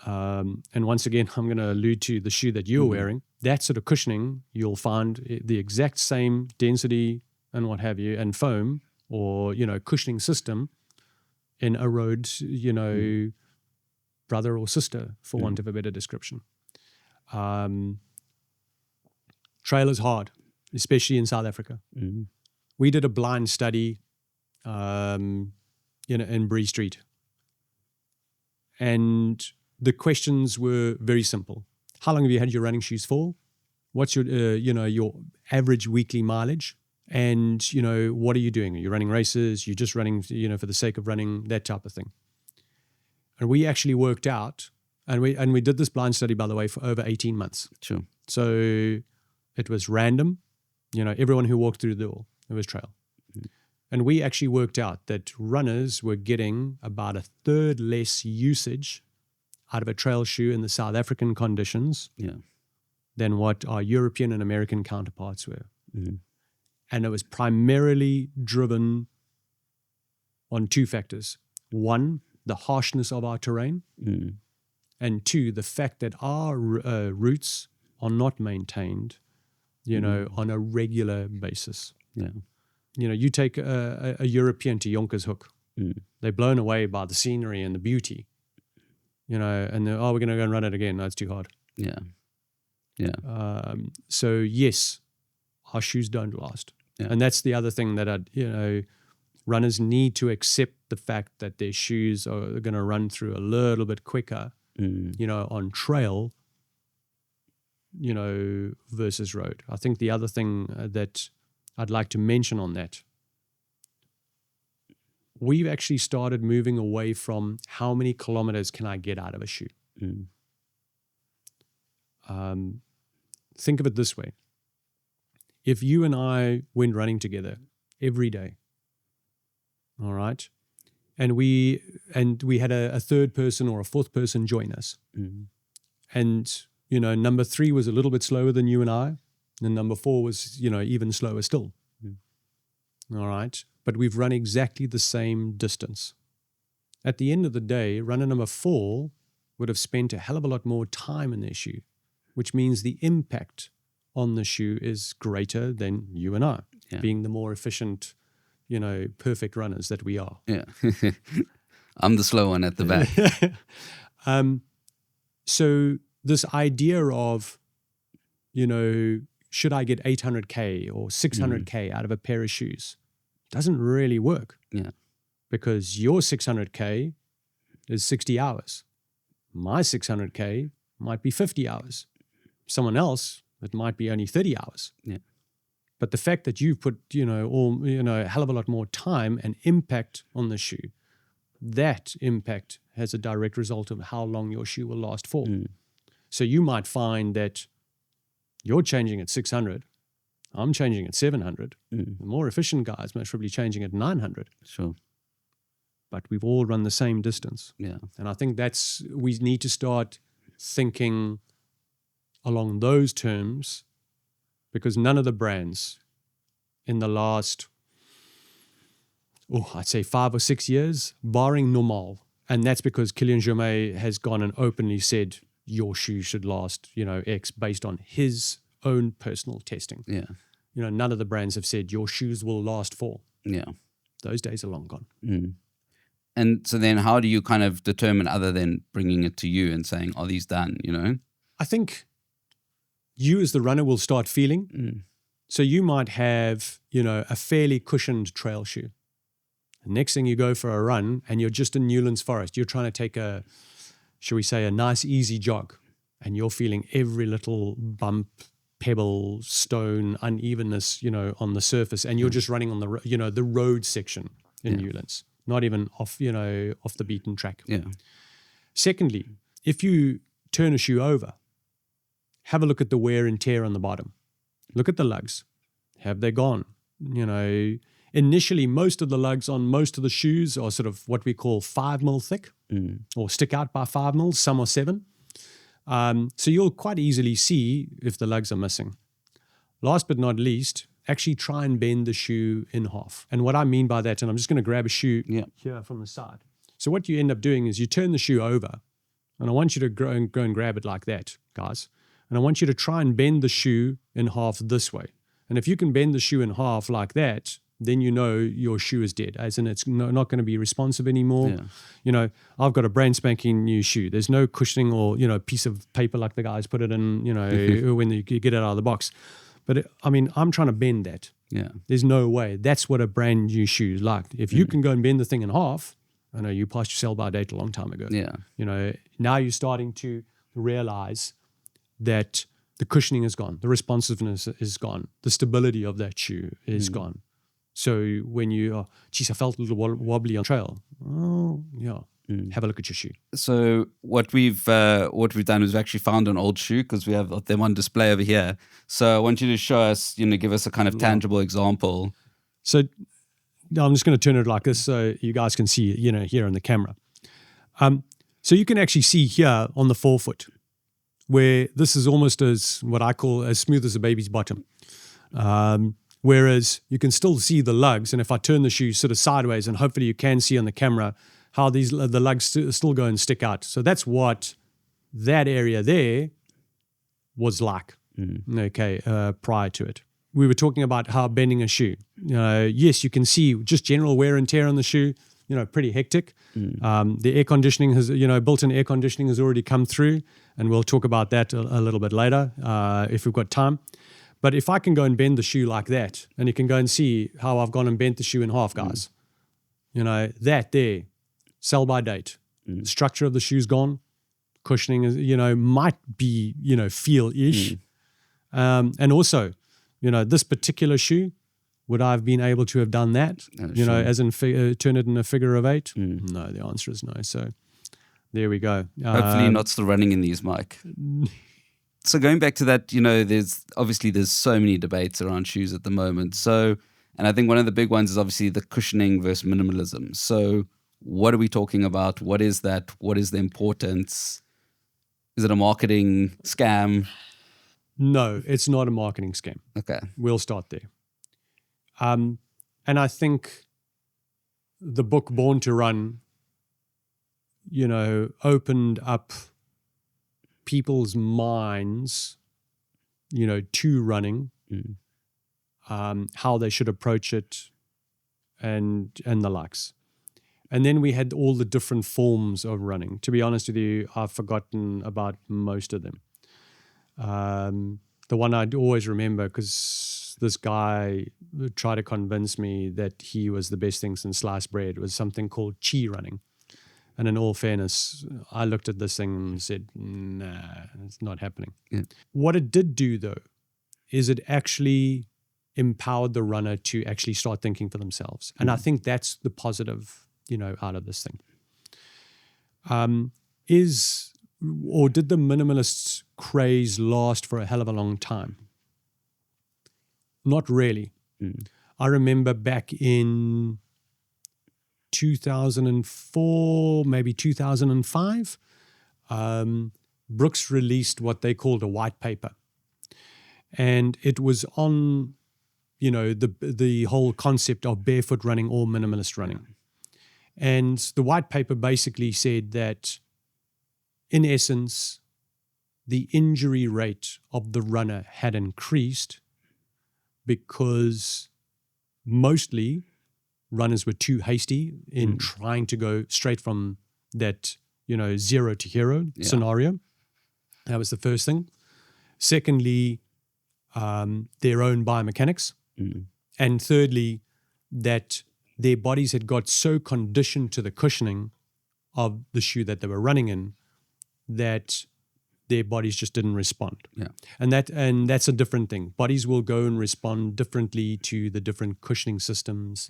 and once again, I'm going to allude to the shoe that you're wearing. That sort of cushioning, you'll find the exact same density and what have you, and foam or, cushioning system in a road, brother or sister, for want of a better description. Trail is hard, especially in South Africa. We did a blind study, in Bree Street. And the questions were very simple. How long have you had your running shoes for? What's your, your average weekly mileage? And, what are you doing? Are you running races? You're just running, for the sake of running, that type of thing. And we actually worked out, and we did this blind study, by the way, for over 18 months. Sure. So it was random. Everyone who walked through the door, it was trail. And we actually worked out that runners were getting about 1/3 less usage out of a trail shoe in the South African conditions than what our European and American counterparts were. And it was primarily driven on two factors. One, the harshness of our terrain. And two, the fact that our routes are not maintained, on a regular basis. Yeah. You take a European to Jonkershoek. They're blown away by the scenery and the beauty, and they're, we're going to go and run it again. No, it's too hard. Yeah. Yeah. So yes, our shoes don't last. And that's the other thing that runners need to accept the fact that their shoes are going to run through a little bit quicker, on trail, versus road. I think the other thing that I'd like to mention on that, we've actually started moving away from how many kilometers can I get out of a shoe. Think of it this way. If you and I went running together every day, all right, and we had a third person or a fourth person join us, and number 3 was a little bit slower than you and I, and number 4 was even slower still, all right, but we've run exactly the same distance. At the end of the day, runner number 4 would have spent a hell of a lot more time in their shoe, which means the impact on the shoe is greater than you and I, being the more efficient, perfect runners that we are. Yeah. I'm the slow one at the back. So this idea of, should I get 800K or 600K out of a pair of shoes doesn't really work. Yeah. Because your 600K is 60 hours. My 600K might be 50 hours. Someone else, it might be only 30 hours. Yeah. But the fact that you've put, a hell of a lot more time and impact on the shoe, that impact has a direct result of how long your shoe will last for. So you might find that you're changing at 600, I'm changing at 700. The more efficient guys most probably changing at 900. Sure. But we've all run the same distance. Yeah. And I think we need to start thinking along those terms, because none of the brands in the last, I'd say 5 or 6 years, barring Normal, and that's because Kylian Jornet has gone and openly said your shoe should last, X based on his own personal testing. Yeah. None of the brands have said your shoes will last for. Yeah. Those days are long gone. And so then how do you kind of determine, other than bringing it to you and saying, are these done, I think you as the runner will start feeling. So you might have, a fairly cushioned trail shoe. The next thing you go for a run and you're just in Newlands Forest, you're trying to take a nice easy jog, and you're feeling every little bump, pebble, stone, unevenness, on the surface, and you're just running on the, the road section in Newlands, not even off the beaten track. Yeah. Secondly, if you turn a shoe over, have a look at the wear and tear on the bottom. Look at the lugs. Have they gone? Initially, most of the lugs on most of the shoes are sort of what we call 5 mil thick, or stick out by 5 mils. Some are 7. So you'll quite easily see if the lugs are missing. Last but not least, actually try and bend the shoe in half. And what I mean by that, and I'm just going to grab a shoe here from the side. So what you end up doing is you turn the shoe over, and I want you to go and grab it like that, guys. And I want you to try and bend the shoe in half this way. And if you can bend the shoe in half like that, then your shoe is dead, as in it's not going to be responsive anymore. Yeah. I've got a brand spanking new shoe. There's no cushioning or, piece of paper like the guys put it in, when you get it out of the box. But I'm trying to bend that. Yeah. There's no way. That's what a brand new shoe is like. If you can go and bend the thing in half, I know you passed your sell-by date a long time ago. Yeah. Now you're starting to realize that the cushioning is gone, the responsiveness is gone, the stability of that shoe is gone. So when I felt a little wobbly on trail. Oh, yeah. Have a look at your shoe. So what we've done is we actually found an old shoe, because we have them on display over here. So I want you to show us, give us a kind of tangible example. So I'm just going to turn it like this so you guys can see, here on the camera. So you can actually see here on the forefoot where this is almost as what I call as smooth as a baby's bottom. Whereas you can still see the lugs, and if I turn the shoe sort of sideways, and hopefully you can see on the camera how the lugs still go and stick out. So that's what that area there was like, prior to it. We were talking about how bending a shoe. Yes, you can see just general wear and tear on the shoe, pretty hectic. The air conditioning has, built-in air conditioning has already come through, and we'll talk about that a little bit later if we've got time. But if I can go and bend the shoe like that, and you can go and see how I've gone and bent the shoe in half, guys, that there, sell by date. The structure of the shoe's gone. Cushioning is, might be, feel-ish. And also, this particular shoe, would I have been able to have done that? Sure. As in turn it in a figure of 8? No, the answer is no. So there we go. Hopefully not still running in these, Mike. So going back to that, there's so many debates around shoes at the moment. So, and I think one of the big ones is obviously the cushioning versus minimalism. So what are we talking about? What is that? What is the importance? Is it a marketing scam? No, it's not a marketing scam. Okay. We'll start there. And I think the book Born to Run, opened up people's minds, to running, how they should approach it, and the likes. And then we had all the different forms of running. To be honest with you, I've forgotten about most of them. The one I'd always remember, because this guy tried to convince me that he was the best thing since sliced bread, was something called chi running. And in all fairness, I looked at this thing and said, nah, it's not happening. Yeah. What it did do, though, is it actually empowered the runner to actually start thinking for themselves. And I think that's the positive, out of this thing. Did the minimalist craze last for a hell of a long time? Not really. I remember back in 2004, maybe 2005, Brooks released what they called a white paper. And it was on, the whole concept of barefoot running or minimalist running. And the white paper basically said that, in essence, the injury rate of the runner had increased because mostly runners were too hasty in trying to go straight from that, 0 to hero scenario. That was the first thing. Secondly, their own biomechanics. And thirdly, that their bodies had got so conditioned to the cushioning of the shoe that they were running in that their bodies just didn't respond. Yeah. And that's a different thing. Bodies will go and respond differently to the different cushioning systems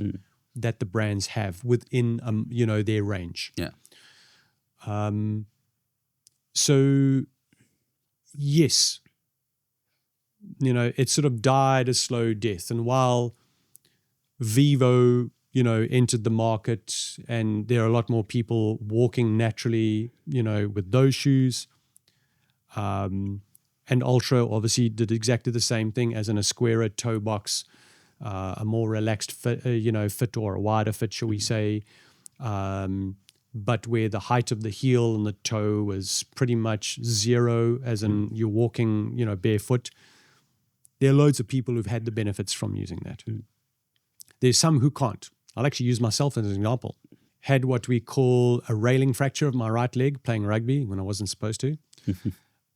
that the brands have within their range. Yeah. So yes, it sort of died a slow death. And while Vivo, entered the market, and there are a lot more people walking naturally, with those shoes. And Ultra obviously did exactly the same thing, as in a squarer toe box, a more relaxed fit, fit, or a wider fit, shall we say. But where the height of the heel and the toe was pretty much zero, as in you're walking, barefoot. There are loads of people who've had the benefits from using that. There's some who can't. I'll actually use myself as an example. Had what we call a railing fracture of my right leg playing rugby when I wasn't supposed to.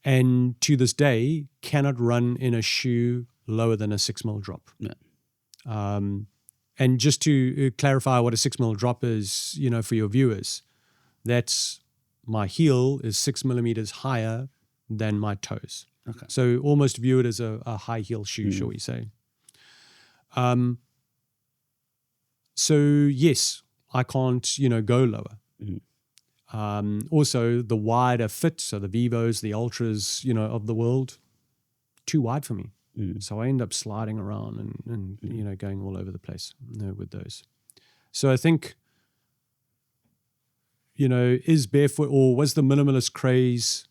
And to this day, cannot run in a shoe lower than a 6 mil drop. Yeah. And just to clarify what a 6 mil drop is, for your viewers, that's my heel is 6 millimeters higher than my toes. Okay. So almost view it as a high heel shoe, shall we say. So yes, I can't, go lower. Also, the wider fit, so the Vivos, the Ultras, of the world, too wide for me. So I end up sliding around and going all over the place with those. So I think, is barefoot, or was the minimalist craze,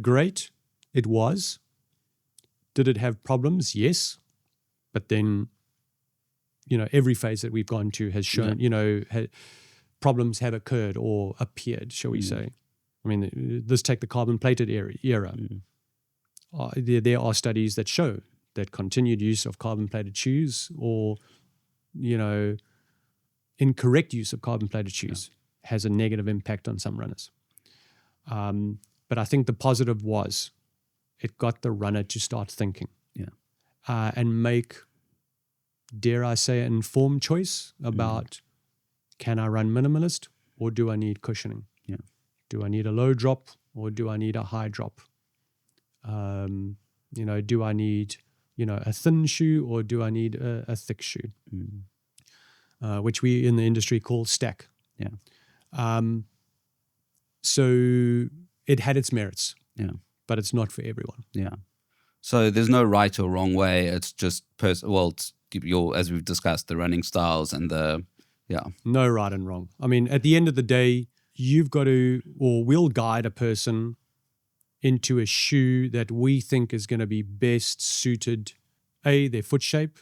great? It was. Did it have problems? Yes. But then, every phase that we've gone to has shown, problems have occurred or appeared, shall we say. I mean, let's take the carbon-plated era. There are studies that show that continued use of carbon-plated shoes or, incorrect use of carbon-plated shoes has a negative impact on some runners. But I think the positive was it got the runner to start thinking. Yeah. and make, dare I say, an informed choice about can I run minimalist or do I need cushioning? Yeah. Do I need a low drop or do I need a high drop? Do I need, a thin shoe or do I need a thick shoe? Which we in the industry call stack. Yeah. So it had its merits. Yeah. But it's not for everyone. Yeah. So there's no right or wrong way. It's just it's as we've discussed, the running styles and No right and wrong. I mean, at the end of the day, you've got to, or we'll guide a person into a shoe that we think is going to be best suited, A, their foot shape,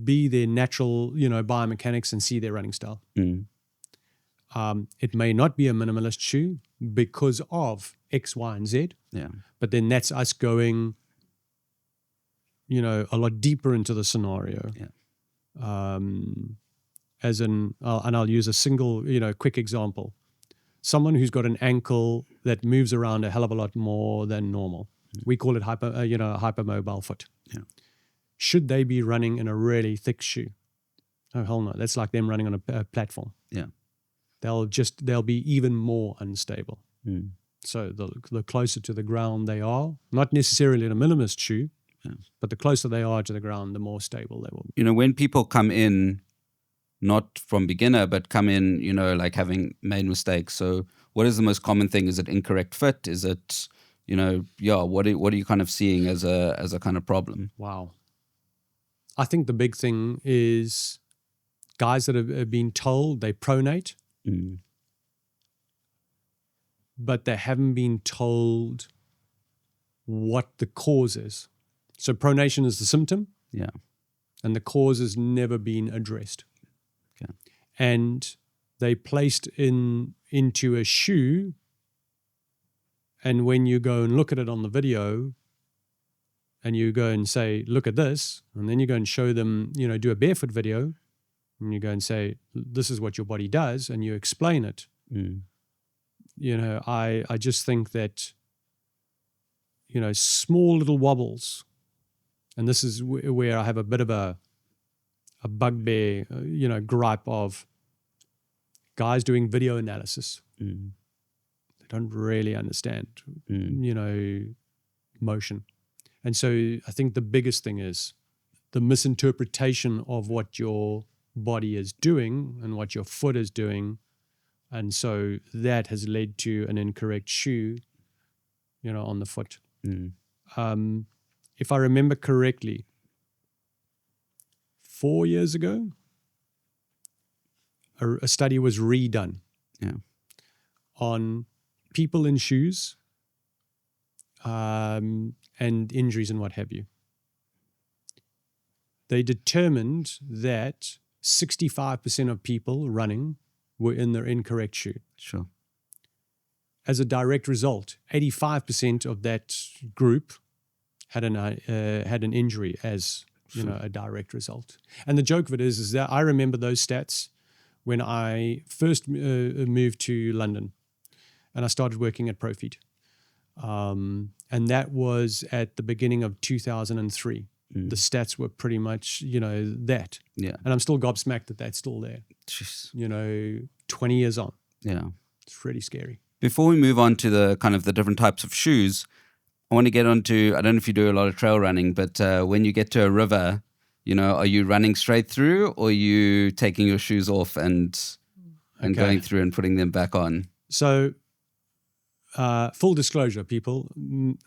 B, their natural, biomechanics, and C, their running style. It may not be a minimalist shoe because of X, Y, and Z. Yeah. But then that's us going, a lot deeper into the scenario. Yeah. And I'll use a single, quick example. Someone who's got an ankle that moves around a hell of a lot more than normal. We call it hypermobile foot. Yeah. Should they be running in a really thick shoe? Oh, hell no. That's like them running on a platform. Yeah. They'll be even more unstable. So the closer to the ground they are, not necessarily in a minimalist shoe, but the closer they are to the ground, the more stable they will be. When people come in, not from beginner, but come in, like having made mistakes. So what is the most common thing? Is it incorrect fit? Is it, what are you kind of seeing as a kind of problem? Wow. I think the big thing is guys that have been told they pronate, but they haven't been told what the cause is. So pronation is the symptom. Yeah. And the cause has never been addressed. Okay. And they placed into a shoe, and when you go and look at it on the video, and you go and say, look at this, and then you go and show them, do a barefoot video, and you go and say, this is what your body does, and you explain it. I just think that, small little wobbles, and this is where I have a bit of a bugbear, gripe of guys doing video analysis. They don't really understand, motion. And so I think the biggest thing is the misinterpretation of what your body is doing and what your foot is doing. And so that has led to an incorrect shoe, on the foot. If I remember correctly, 4 years ago, a study was redone on people in shoes and injuries and what have you. They determined that 65% of people running were in their incorrect shoe. Sure. As a direct result, 85% of that group had an injury as a direct result. And the joke of it is that I remember those stats when I first moved to London and I started working at Profeet. And that was at the beginning of 2003. The stats were pretty much, that. Yeah. And I'm still gobsmacked that that's still there. Jeez. 20 years on. Yeah. It's pretty scary. Before we move on to the kind of the different types of shoes, I want to get onto, I don't know if you do a lot of trail running, but when you get to a river, are you running straight through or are you taking your shoes off and going through and putting them back on? So, full disclosure, people,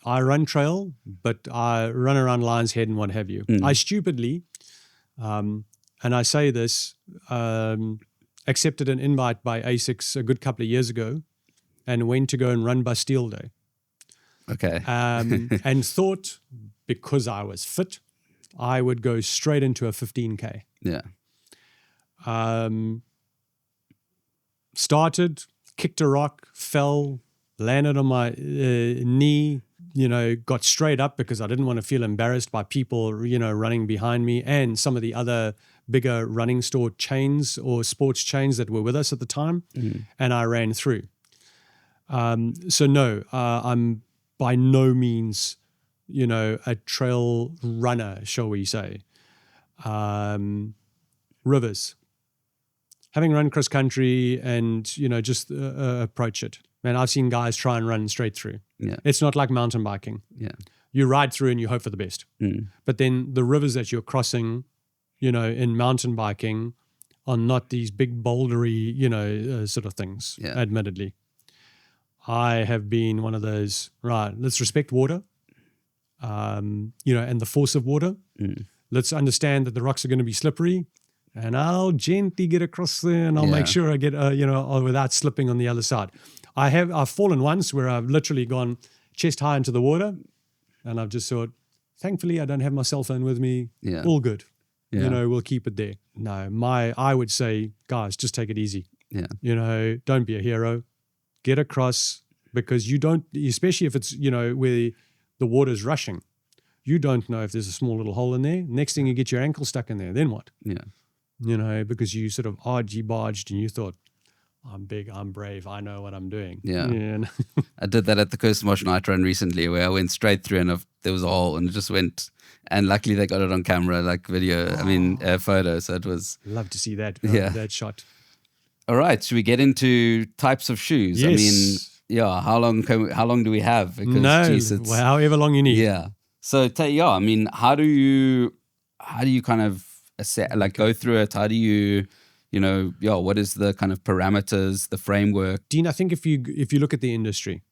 I run trail, but I run around Lion's Head and what have you. I stupidly, and I say this, accepted an invite by ASICS a good couple of years ago and went to go and run Bastille Day. Okay. And thought because I was fit, I would go straight into a 15K. Yeah. Started, kicked a rock, fell, landed on my knee, got straight up because I didn't want to feel embarrassed by people, running behind me and some of the other bigger running store chains or sports chains that were with us at the time. And I ran through. So no, I'm by no means, a trail runner, shall we say. Rivers. Having run cross country and, just approach it. Man, I've seen guys try and run straight through. Yeah. It's not like mountain biking. Yeah. You ride through and you hope for the best. But then the rivers that you're crossing, in mountain biking are not these big bouldery, sort of things, admittedly. I have been one of those, right, let's respect water, and the force of water. Let's understand that the rocks are going to be slippery, and I'll gently get across there and I'll make sure I get, without slipping on the other side. I've fallen once where I've literally gone chest high into the water and I've just thought, thankfully I don't have my cell phone with me. Yeah. All good. Yeah. We'll keep it there. No, I would say, guys, just take it easy. Yeah. Don't be a hero. Get across, because you don't, especially if it's, where the water's rushing, you don't know if there's a small little hole in there. Next thing you get your ankle stuck in there, then what? Yeah. Because you sort of argy-barged and you thought, I'm big, I'm brave, I know what I'm doing. Yeah. I did that at the Coast Marsh Night Run recently, where I went straight through and there was a hole and it just went, and luckily they got it on camera, like video, photo. So it was. Love to see that, that shot. All right. Should we get into types of shoes? Yes. I mean, how long do we have? Because, however long you need. Yeah. So, how do you kind of assess, go through it? How do you, what is the kind of parameters, the framework? Dean, I think if you look at the industry,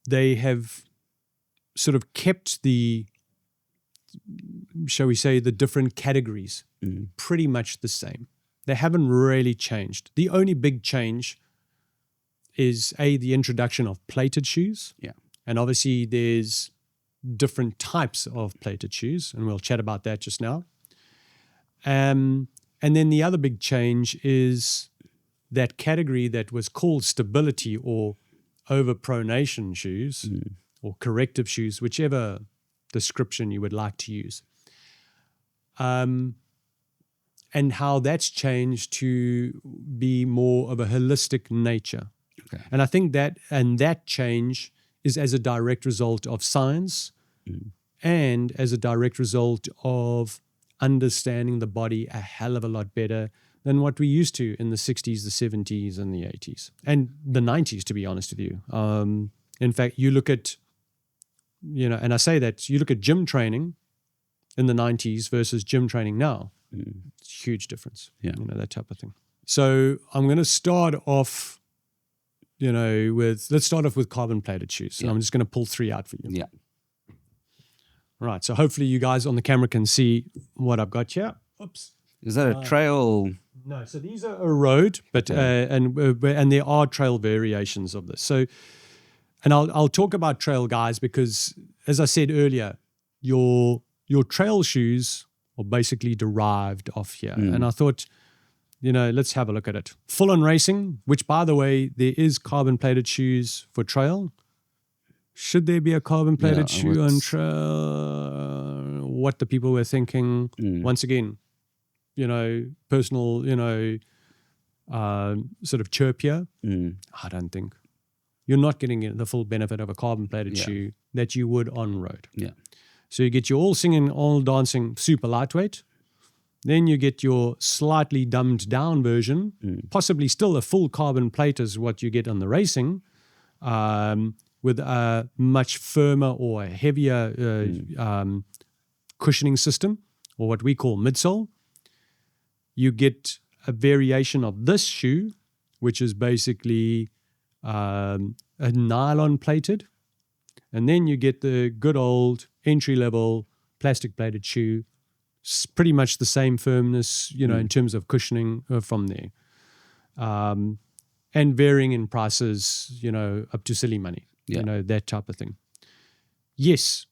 they have sort of kept the, shall we say, the different categories pretty much the same. They haven't really changed. The only big change is the introduction of plated shoes. Yeah. And obviously there's different types of plated shoes, and we'll chat about that just now. And then the other big change is that category that was called stability or over-pronation shoes or corrective shoes, whichever description you would like to use. And how that's changed to be more of a holistic nature. Okay. And I think that change is as a direct result of science and as a direct result of understanding the body a hell of a lot better than what we used to in the 60s, the 70s, and the 80s. And the 90s, to be honest with you. In fact, you look at, and I say that, you look at gym training in the 90s versus gym training now. It's a huge difference, that type of thing. So I'm going to start off, let's start off with carbon plated shoes. So I'm just going to pull 3 out for you. Yeah. Right. So hopefully you guys on the camera can see what I've got here. Oops. Is that a trail? No. So these are a road, but and there are trail variations of this. So, and I'll talk about trail, guys, because as I said earlier, your trail shoes are basically derived off here. And I thought, let's have a look at it. Full on racing, which by the way, there is carbon plated shoes for trail. Should there be a carbon plated shoe on trail? What the people were thinking. Once again, personal, sort of chirp here. I don't think. You're not getting the full benefit of a carbon plated shoe that you would on road. Yeah. So you get your all singing, all dancing, super lightweight. Then you get your slightly dumbed down version, possibly still a full carbon plate as what you get on the racing, with a much firmer or heavier cushioning system, or what we call midsole. You get a variation of this shoe, which is basically a nylon plated. And then you get the good old entry-level plastic plated shoe, pretty much the same firmness, in terms of cushioning from there. And varying in prices, up to silly money, that type of thing. Yes.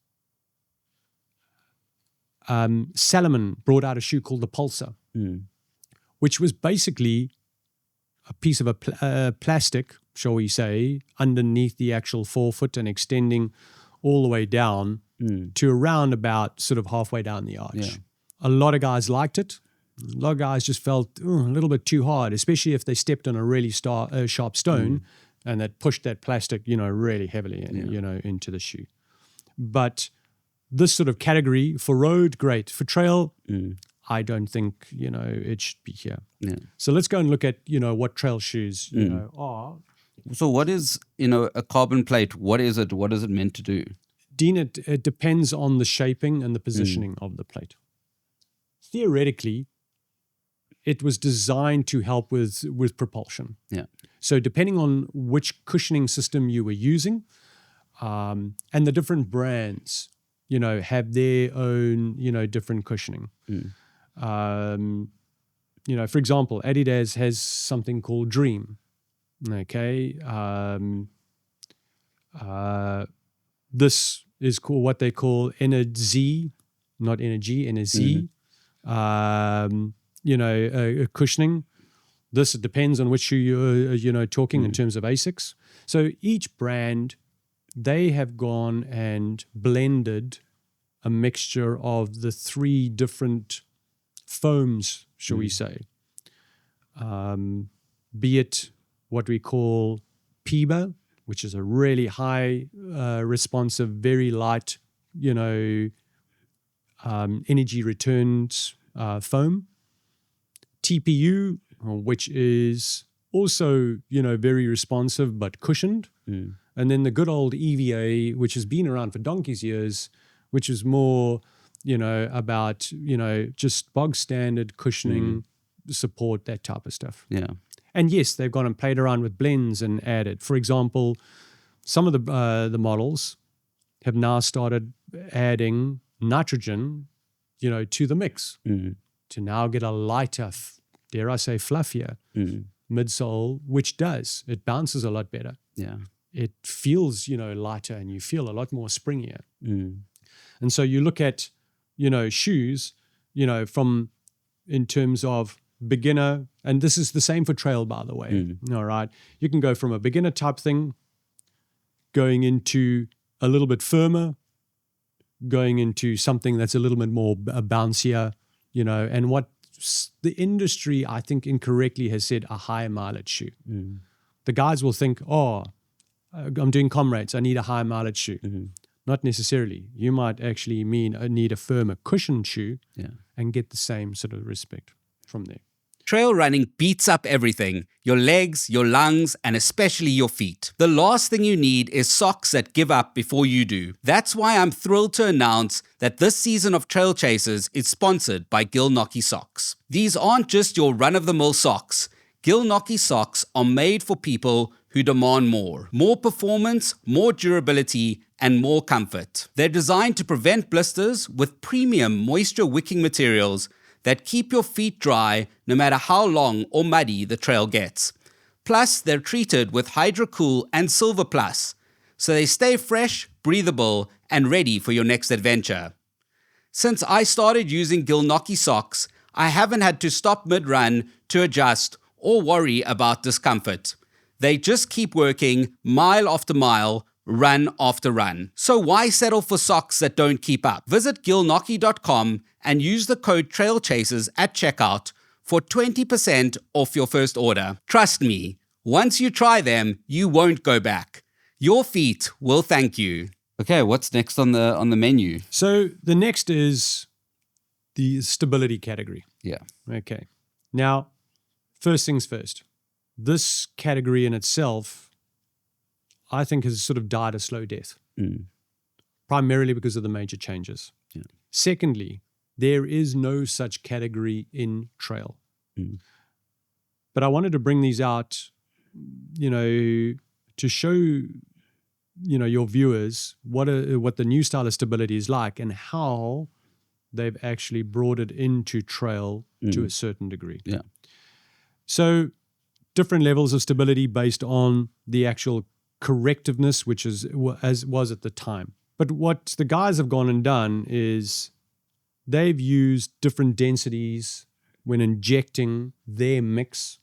Salomon brought out a shoe called the Pulsar, which was basically a piece of a plastic, shall we say, underneath the actual forefoot and extending all the way down to around about sort of halfway down the arch. Yeah. A lot of guys liked it. A lot of guys just felt a little bit too hard, especially if they stepped on a really sharp stone and that pushed that plastic, really heavily, into the shoe. But this sort of category for road, great. For trail, I don't think, it should be here. Yeah. So let's go and look at, what trail shoes, are. So what is, a carbon plate? What is it? What is it meant to do? Dean, it depends on the shaping and the positioning of the plate. Theoretically, it was designed to help with propulsion. Yeah. So depending on which cushioning system you were using, and the different brands, have their own, different cushioning. For example, Adidas has something called Dream. Okay. This is called what they call NZ, not energy, NZ. Cushioning. This depends on which shoe you're, talking in terms of ASICs. So each brand, they have gone and blended a mixture of the three different foams, shall we say. Be it what we call PIBA, which is a really high responsive, very light, energy returns foam. TPU, which is also, very responsive but cushioned. And then the good old EVA, which has been around for donkey's years, which is more, about, just bog standard cushioning, support, that type of stuff. Yeah. And yes, they've gone and played around with blends and added. For example, some of the models have now started adding nitrogen, to the mix to now get a lighter, dare I say, fluffier midsole, which it bounces a lot better. Yeah. It feels, lighter, and you feel a lot more springier. And so you look at, shoes, from in terms of beginner, and this is the same for trail, by the way. All right. You can go from a beginner type thing, going into a little bit firmer, going into something that's a little bit more bouncier, and what the industry, I think, incorrectly has said a high mileage shoe. The guys will think, I'm doing comrades, I need a high mileage shoe. Not necessarily. You might actually need a firmer cushioned shoe and get the same sort of respect from there. Trail running beats up everything, your legs, your lungs, and especially your feet. The last thing you need is socks that give up before you do. That's why I'm thrilled to announce that this season of Trail Chasers is sponsored by Gilnockie Socks. These aren't just your run-of-the-mill socks. Gilnockie socks are made for people who demand more. More performance, more durability, and more comfort. They're designed to prevent blisters with premium moisture-wicking materials that keep your feet dry no matter how long or muddy the trail gets. Plus, they're treated with HydroCool and Silver Plus, so they stay fresh, breathable, and ready for your next adventure. Since I started using Gilnockie socks, I haven't had to stop mid-run to adjust or worry about discomfort. They just keep working mile after mile, run after run. So why settle for socks that don't keep up? Visit gilnockie.com and use the code TRAILCHASERS at checkout for 20% off your first order. Trust me, once you try them, you won't go back. Your feet will thank you. Okay, what's next on the menu? So the next is the stability category. Yeah. Okay. Now, first things first. This category in itself, I think, has sort of died a slow death, primarily because of the major changes. Yeah. Secondly, there is no such category in trail. But I wanted to bring these out, to show, your viewers what the new style of stability is like and how they've actually brought it into trail to a certain degree. Yeah. So different levels of stability based on the actual correctiveness, which is as was at the time. But what the guys have gone and done is they've used different densities when injecting their mix,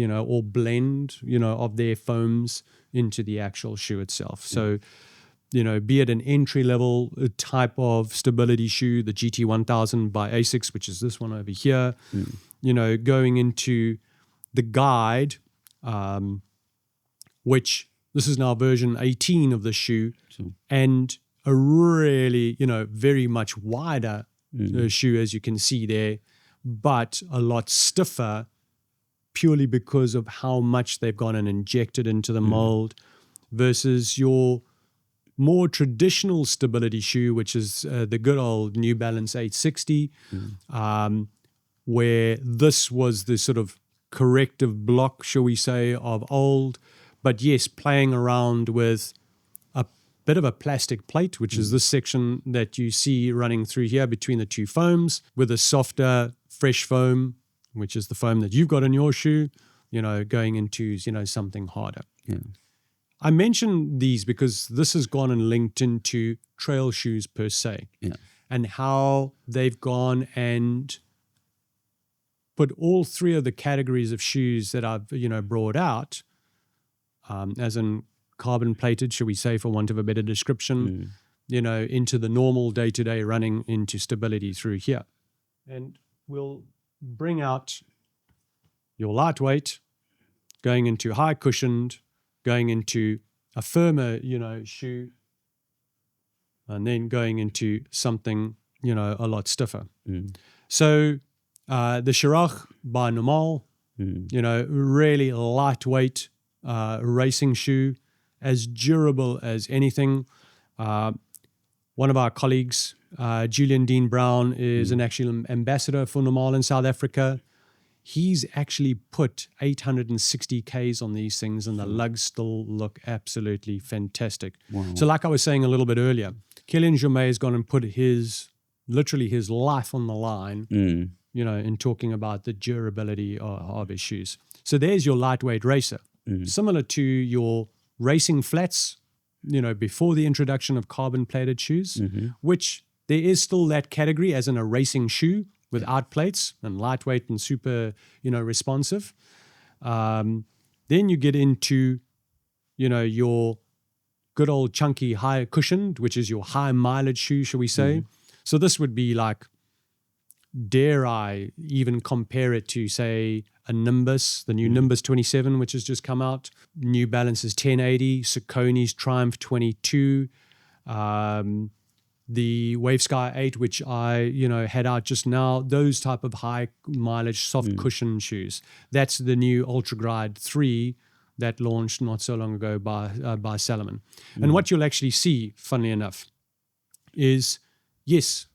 or blend, of their foams into the actual shoe itself. So, be it an entry-level type of stability shoe, the GT1000 by ASICS, which is this one over here, going into the guide, which this is now version 18 of the shoe, and a really, very much wider shoe, as you can see there, but a lot stiffer purely because of how much they've gone and injected into the mold versus your more traditional stability shoe, which is the good old New Balance 860, where this was the sort of corrective block, shall we say, of old, but yes, playing around with a bit of a plastic plate, which is this section that you see running through here between the two foams, with a softer, fresh foam, which is the foam that you've got in your shoe, going into, something harder. Yeah. I mention these because this has gone and linked into trail shoes per se, and how they've gone and put all three of the categories of shoes that I've, brought out, as in carbon plated, shall we say, for want of a better description, into the normal day-to-day running, into stability through here. And we'll bring out your lightweight, going into high cushioned, going into a firmer, shoe, and then going into something, a lot stiffer. So the Shirach by Normal, really lightweight racing shoe, as durable as anything. One of our colleagues, Julian Dean Brown, is an actual ambassador for Normal in South Africa. He's actually put 860 Ks on these things, and the lugs still look absolutely fantastic. Wow. So like I was saying a little bit earlier, Kylian Jornet has gone and put literally his life on the line, in talking about the durability of his shoes. So there's your lightweight racer. Similar to your racing flats, before the introduction of carbon-plated shoes, which there is still that category as in a racing shoe, without plates and lightweight and super, responsive. Then you get into, your good old chunky high cushioned, which is your high mileage shoe, shall we say. So this would be like, dare I even compare it to, say, a Nimbus, the new Nimbus 27, which has just come out, New Balance's 1080, Saucony's Triumph 22, the Wavesky 8, which I, had out just now, those type of high mileage, soft cushion shoes. That's the new Ultra Glide 3 that launched not so long ago by Salomon. And what you'll actually see, funnily enough, is, yes,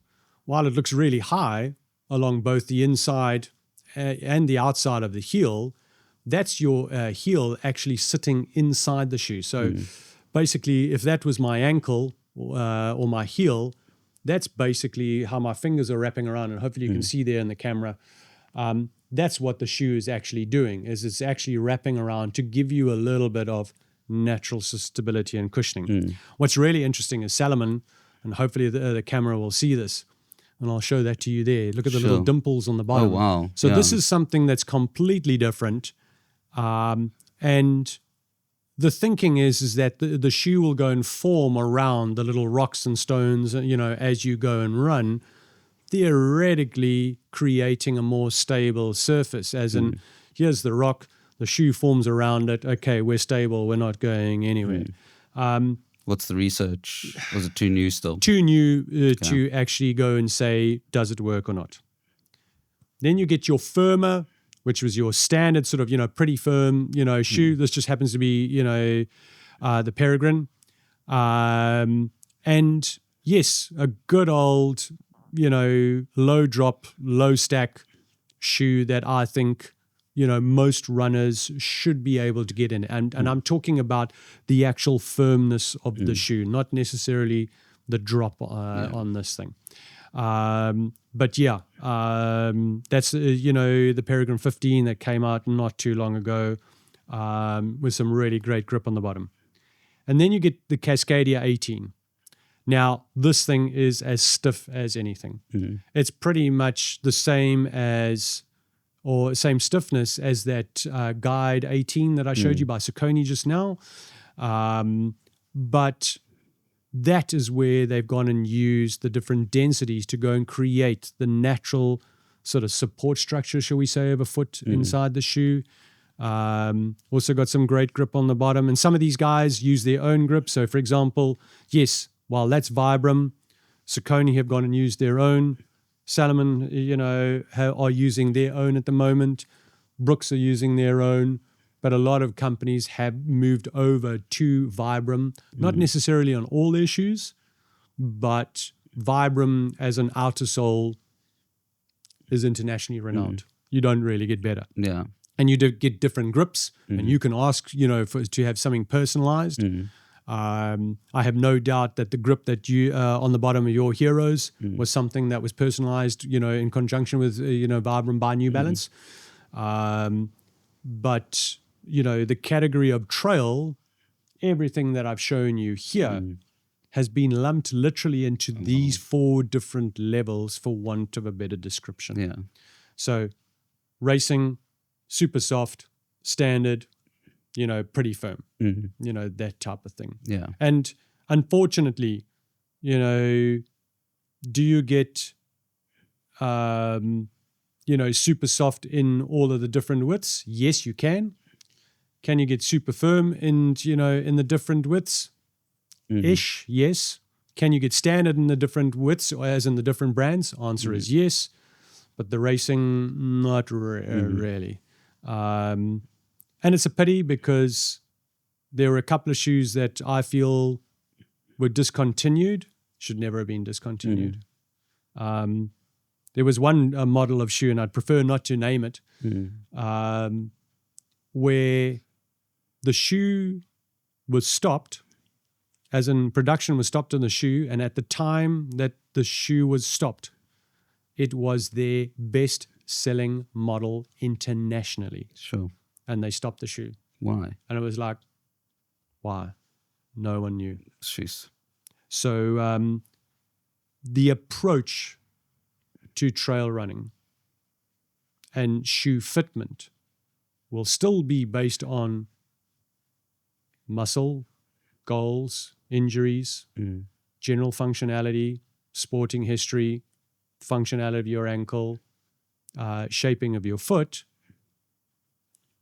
while it looks really high along both the inside and the outside of the heel, that's your heel actually sitting inside the shoe. So basically, if that was my ankle, or my heel, that's basically how my fingers are wrapping around, and hopefully you can see there in the camera. That's what the shoe is actually doing, is it's actually wrapping around to give you a little bit of natural stability and cushioning. What's really interesting is Salomon, and hopefully the camera will see this, and I'll show that to you there. Look at the little dimples on the bottom. Oh, wow. So this is something that's completely different, and the thinking is that the shoe will go and form around the little rocks and stones, as you go and run, theoretically creating a more stable surface, as in, here's the rock, the shoe forms around it, okay, we're stable, we're not going anywhere. What's the research? Was it too new still? Too new to actually go and say, does it work or not? Then you get your firmer, which was your standard sort of, pretty firm, shoe. This just happens to be, the Peregrine. And yes, a good old, low drop, low stack shoe that I think, most runners should be able to get in. And I'm talking about the actual firmness of the shoe, not necessarily the drop on this thing. But yeah, that's, the Peregrine 15 that came out not too long ago, with some really great grip on the bottom. And then you get the Cascadia 18. Now, this thing is as stiff as anything. It's pretty much the same same stiffness as that Guide 18 that I showed you by Saucony just now. But that is where they've gone and used the different densities to go and create the natural sort of support structure, shall we say, of a foot inside the shoe. Also got some great grip on the bottom. And some of these guys use their own grip. So, for example, yes, while that's Vibram, Saucony have gone and used their own. Salomon, are using their own at the moment. Brooks are using their own. But a lot of companies have moved over to Vibram, not necessarily on all their shoes, but Vibram as an outer sole is internationally renowned. You don't really get better. Yeah. And you do get different grips, and you can ask, to have something personalized. I have no doubt that the grip that you on the bottom of your Heroes was something that was personalized, in conjunction with, Vibram by New Balance. But, the category of trail, everything that I've shown you here has been lumped literally into these 4 different levels, for want of a better description. Yeah. So racing, super soft, standard, pretty firm, that type of thing. Yeah. And unfortunately, do you get, super soft in all of the different widths? Yes, you can. Can you get super firm in the different widths? Ish, yes. Can you get standard in the different widths, or as in the different brands? Answer is yes. But the racing, not really. And it's a pity, because there were a couple of shoes that I feel were discontinued, should never have been discontinued. There was one model of shoe, and I'd prefer not to name it, where the shoe was stopped, as in production was stopped on the shoe, and at the time that the shoe was stopped, it was their best-selling model internationally. Sure. And they stopped the shoe. Why? And it was like, why? No one knew. Jeez. So the approach to trail running and shoe fitment will still be based on muscle, goals, injuries, general functionality, sporting history, functionality of your ankle, shaping of your foot,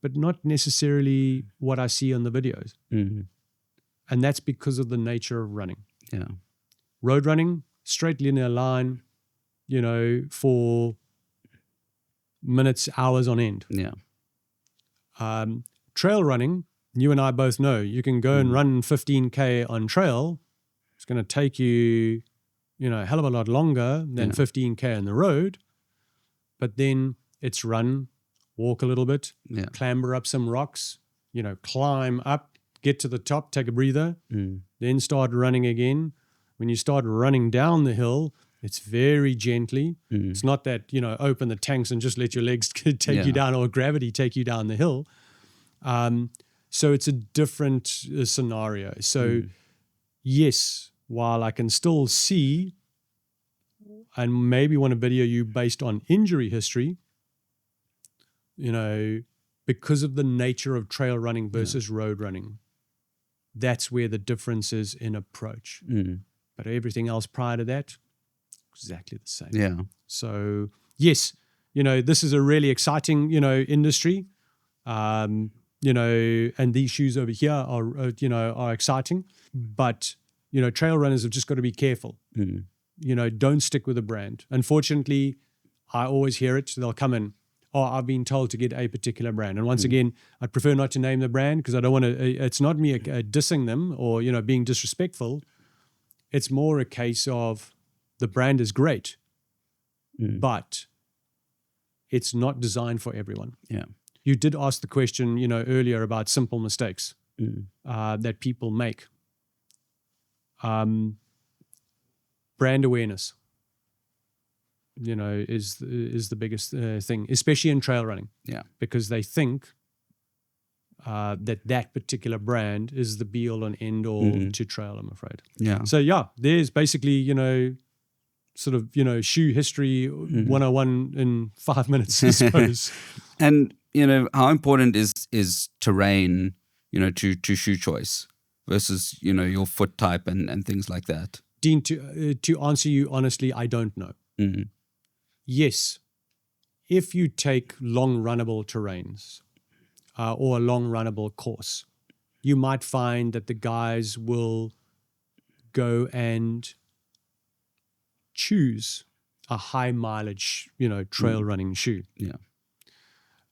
but not necessarily what I see on the videos. And that's because of the nature of running. Yeah. Road running, straight linear line, for minutes, hours on end. Yeah. Trail running, you and I both know, you can go and run 15K on trail. It's going to take you, a hell of a lot longer than 15K on the road. But then it's run, walk a little bit, clamber up some rocks, climb up, get to the top, take a breather, then start running again. When you start running down the hill, it's very gently. It's not that, open the tanks and just let your legs take you down, or gravity take you down the hill. So it's a different scenario. So yes, while I can still see and maybe want to video you based on injury history, because of the nature of trail running versus road running, that's where the difference is in approach. But everything else prior to that, exactly the same. Yeah. So yes, this is a really exciting, industry. And these shoes over here are exciting, but, trail runners have just got to be careful. Don't stick with a brand. Unfortunately, I always hear it. They'll come in, I've been told to get a particular brand. And once again, I'd prefer not to name the brand, because I don't want to, it's not me dissing them or, being disrespectful. It's more a case of the brand is great, but it's not designed for everyone. Yeah. You did ask the question, earlier about simple mistakes that people make. Brand awareness, is the biggest thing, especially in trail running. Yeah. Because they think that particular brand is the be all and end all to trail, I'm afraid. Yeah. So there's basically, sort of, shoe history 101 in 5 minutes, I suppose. And, how important is terrain, to shoe choice versus, your foot type and things like that? Dean, to answer you honestly, I don't know. Yes, if you take long runnable terrains or a long runnable course, you might find that the guys will go and choose a high mileage, trail running shoe. Yeah.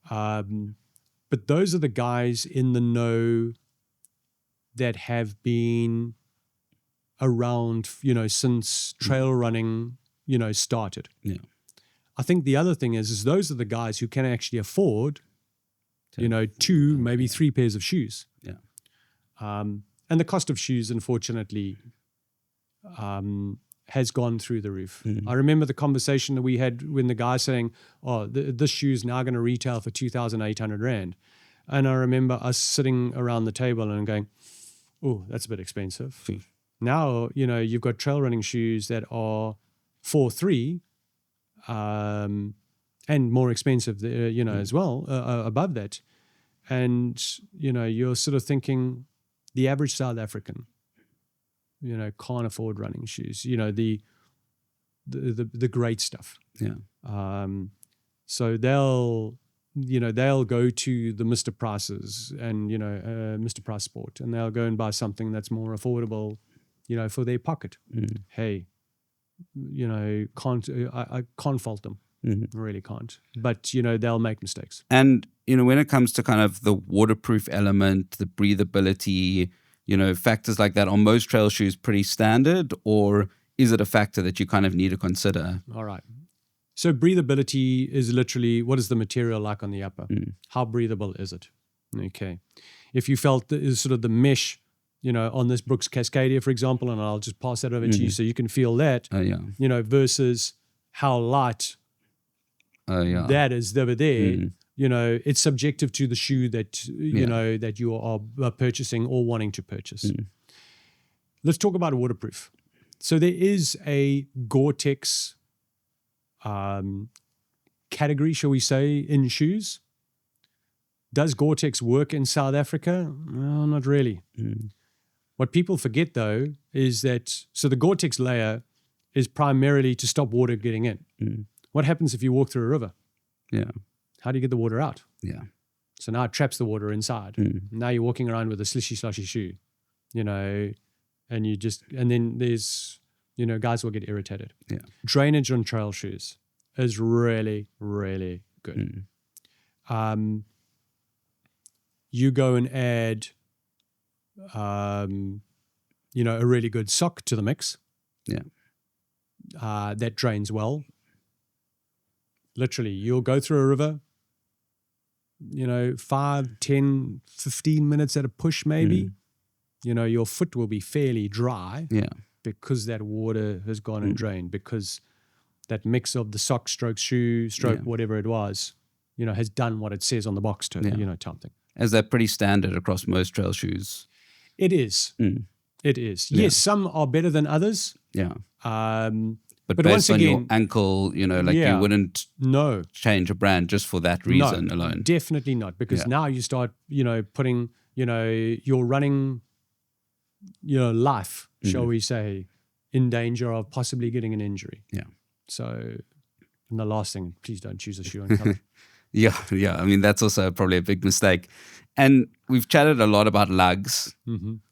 But those are the guys in the know that have been around, since trail running, started. Yeah. I think the other thing is those are the guys who can actually afford, 2, maybe 3 pairs of shoes. Yeah. And the cost of shoes, unfortunately, has gone through the roof. I remember the conversation that we had when the guy saying, "Oh, this shoe is now going to retail for 2,800 Rand." And I remember us sitting around the table and going, "Oh, that's a bit expensive." Now, you've got trail running shoes that are 4,300, and more expensive, as well, above that. And, you're sort of thinking the average South African, can't afford running shoes, the great stuff. Yeah. So they'll go to the Mr. Prices and, Mr. Price Sport, and they'll go and buy something that's more affordable, for their pocket. Hey, I can't fault them. I really can't. But, they'll make mistakes. And, when it comes to kind of the waterproof element, the breathability, factors like that, are most trail shoes pretty standard, or is it a factor that you kind of need to consider? All right. So breathability is literally, what is the material like on the upper? How breathable is it? Okay. If you felt sort of the mesh, on this Brooks Cascadia, for example, and I'll just pass that over to you so you can feel that, versus how light that is over there. It's subjective to the shoe that, that you are purchasing or wanting to purchase. Let's talk about waterproof. So there is a Gore-Tex category, shall we say, in shoes. Does Gore-Tex work in South Africa? Well, not really. What people forget, though, is that, so the Gore-Tex layer is primarily to stop water getting in. What happens if you walk through a river? Yeah. How do you get the water out? Yeah. So now it traps the water inside. Now you're walking around with a slushy shoe, and then there's, guys will get irritated. Yeah. Drainage on trail shoes is really, really good. You go and add, a really good sock to the mix. Yeah. That drains well. Literally, you'll go through a river, 5, 10, 15 minutes at a push maybe. Your foot will be fairly dry. Yeah. Because that water has gone and drained, because that mix of the sock stroke shoe stroke, whatever it was, has done what it says on the box to, type thing. Is that pretty standard across most trail shoes? It is. It is. Yes, some are better than others. Yeah. But based once on again, your ankle, you wouldn't change a brand just for that reason alone. Definitely not. Because now you start, putting, your running, life, shall we say, in danger of possibly getting an injury. Yeah. So, and the last thing, please don't choose a shoe on color. Yeah. I mean, that's also probably a big mistake. And we've chatted a lot about lugs.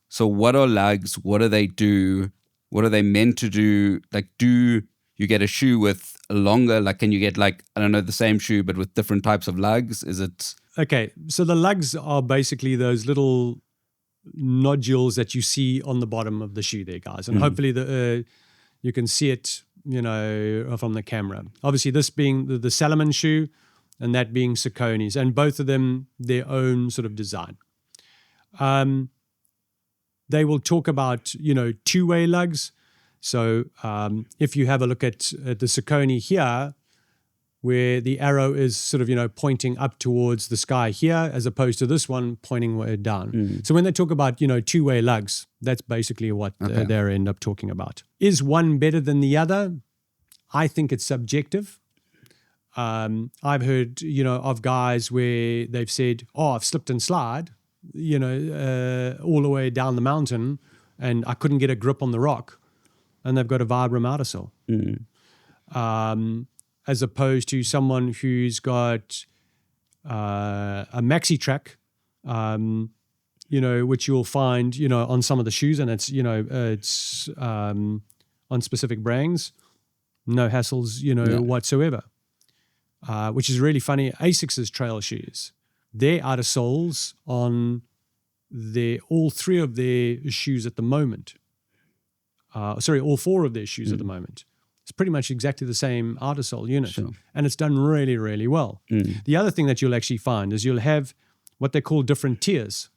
So what are lugs? What do they do? What are they meant to do? Like, do you get a shoe with a longer, can you get the same shoe but with different types of lugs? Is it? Okay, so the lugs are basically those little nodules that you see on the bottom of the shoe there, guys. And hopefully you can see it, from the camera. Obviously, this being the Salomon shoe and that being Saucony's, and both of them their own sort of design. They will talk about, two-way lugs. So if you have a look at the Saucony here, where the arrow is sort of, pointing up towards the sky here, as opposed to this one pointing way down. So when they talk about, two-way lugs, that's basically what they end up talking about. Is one better than the other? I think it's subjective. I've heard, of guys where they've said, "Oh, I've slipped and slide, all the way down the mountain, and I couldn't get a grip on the rock," and they've got a Vibram outersole. As opposed to someone who's got a maxi track, which you'll find, on some of the shoes, and it's on specific brands, no hassles, whatsoever. Which is really funny. Asics' trail shoes, their outer soles on all 3 of their shoes at the moment. All 4 of their shoes at the moment. It's pretty much exactly the same outer sole unit. Sure. And it's done really, really well. The other thing that you'll actually find is you'll have what they call different tiers.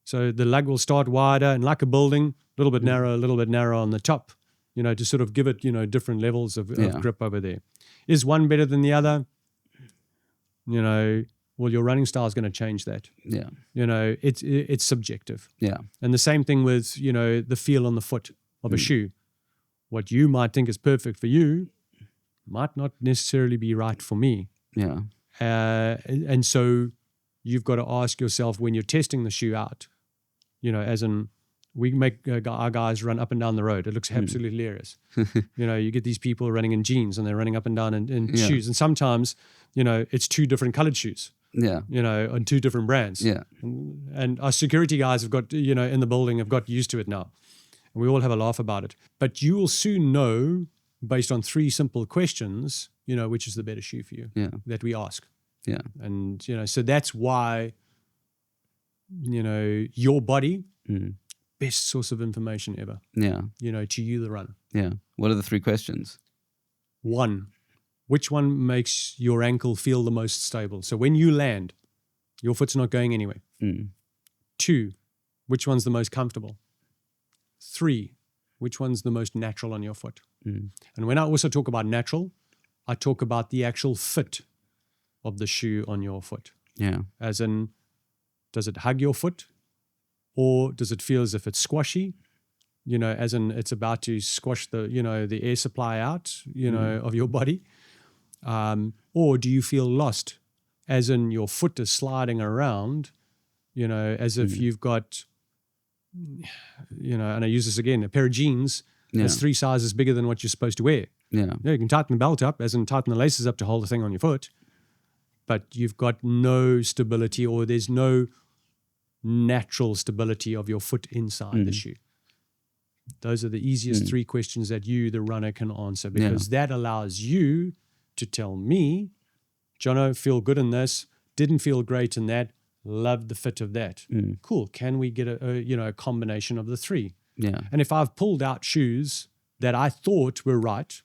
So the lug will start wider and like a building, a little bit narrow on the top, to sort of give it, different levels of grip over there. Is one better than the other? Well, your running style is going to change that. Yeah. It's subjective. Yeah. And the same thing with, the feel on the foot of a shoe. What you might think is perfect for you might not necessarily be right for me. Yeah. And so you've got to ask yourself when you're testing the shoe out, as in we make our guys run up and down the road. It looks absolutely hilarious. You get these people running in jeans and they're running up and down in shoes. And sometimes, it's 2 different colored shoes. Yeah. On 2 different brands. Yeah. And our security guys have got, in the building have got used to it now. And we all have a laugh about it. But you will soon know, based on 3 simple questions, which is the better shoe for you that we ask. Yeah. And, so that's why, your body, best source of information ever. Yeah. To you, the runner. Yeah. What are the 3 questions? 1, which one makes your ankle feel the most stable? So when you land, your foot's not going anywhere. 2, which one's the most comfortable? 3, which one's the most natural on your foot? And when I also talk about natural, I talk about the actual fit of the shoe on your foot. Yeah. As in, does it hug your foot? Or does it feel as if it's squashy? As in it's about to squash the, the air supply out, of your body? Or do you feel lost? As in your foot is sliding around, as if you've got, and I use this again, a pair of jeans that's 3 sizes bigger than what you're supposed to wear. Yeah. You can tighten the belt up, as in tighten the laces up to hold the thing on your foot, but you've got no stability, or there's no natural stability of your foot inside the shoe. Those are the easiest 3 questions that you, the runner, can answer, because that allows you to tell me, Jono, feel good in this, didn't feel great in that, loved the fit of that. Cool. Can we get a combination of the 3? Yeah. And if I've pulled out shoes that I thought were right,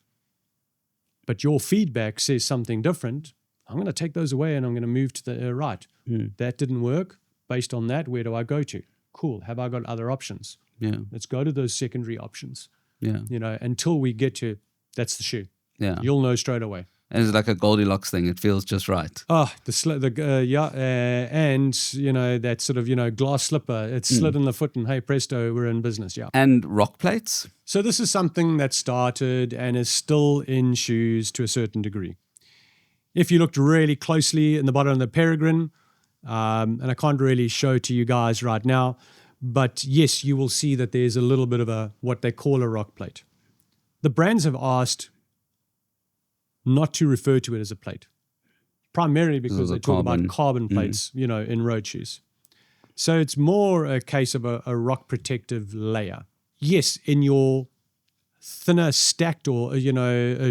but your feedback says something different, I'm going to take those away and I'm going to move to the right. That didn't work. Based on that, where do I go to? Cool. Have I got other options? Yeah. Let's go to those secondary options. Yeah. Until we get to, that's the shoe. Yeah. You'll know straight away. And it's like a Goldilocks thing. It feels just right. Oh, and that sort of glass slipper. It's slid in the foot, and hey presto, we're in business. Yeah. And rock plates. So this is something that started and is still in shoes to a certain degree. If you looked really closely in the bottom of the Peregrine, and I can't really show to you guys right now, but yes, you will see that there's a little bit of what they call a rock plate. The brands have asked not to refer to it as a plate, primarily because they talk about carbon plates, in road shoes. So it's more a case of a rock protective layer. Yes, in your thinner stacked or,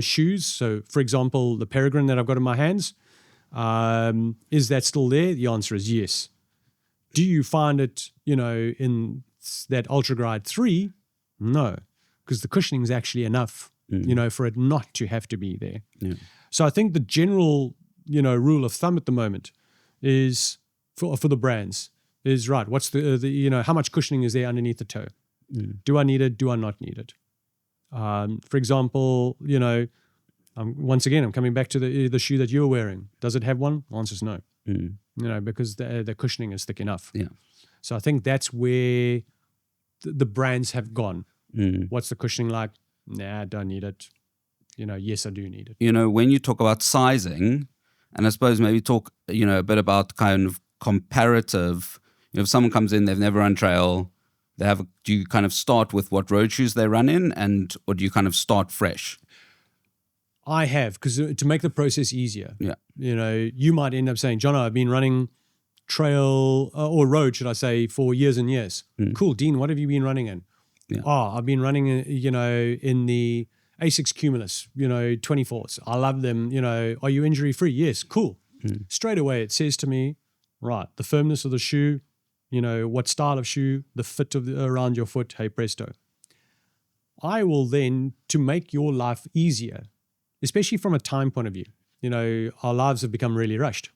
shoes. So for example, the Peregrine that I've got in my hands, is that still there? The answer is yes. Do you find it, in that Ultra Glide 3? No, because the cushioning is actually enough, for it not to have to be there. Yeah. So I think the general, rule of thumb at the moment is for the brands is right. What's the how much cushioning is there underneath the toe? Do I need it? Do I not need it? For example, once again, I'm coming back to the shoe that you're wearing. Does it have one? The answer is no. Because the cushioning is thick enough. Yeah. So I think that's where the brands have gone. What's the cushioning like? Nah, I don't need it. Yes, I do need it. When you talk about sizing, and I suppose maybe talk, a bit about kind of comparative. If someone comes in, they've never run trail, do you kind of start with what road shoes they run in, or do you kind of start fresh? I have, because to make the process easier. Yeah. You might end up saying, Jono, I've been running trail or road, should I say, for years and years. Cool, Dean, what have you been running in? Yeah. Oh, I've been running, in the A6 Cumulus, 24s. I love them. Are you injury free? Yes, cool. Straight away, it says to me, right, the firmness of the shoe, what style of shoe, the fit around your foot, hey presto. I will then, to make your life easier, especially from a time point of view, our lives have become really rushed.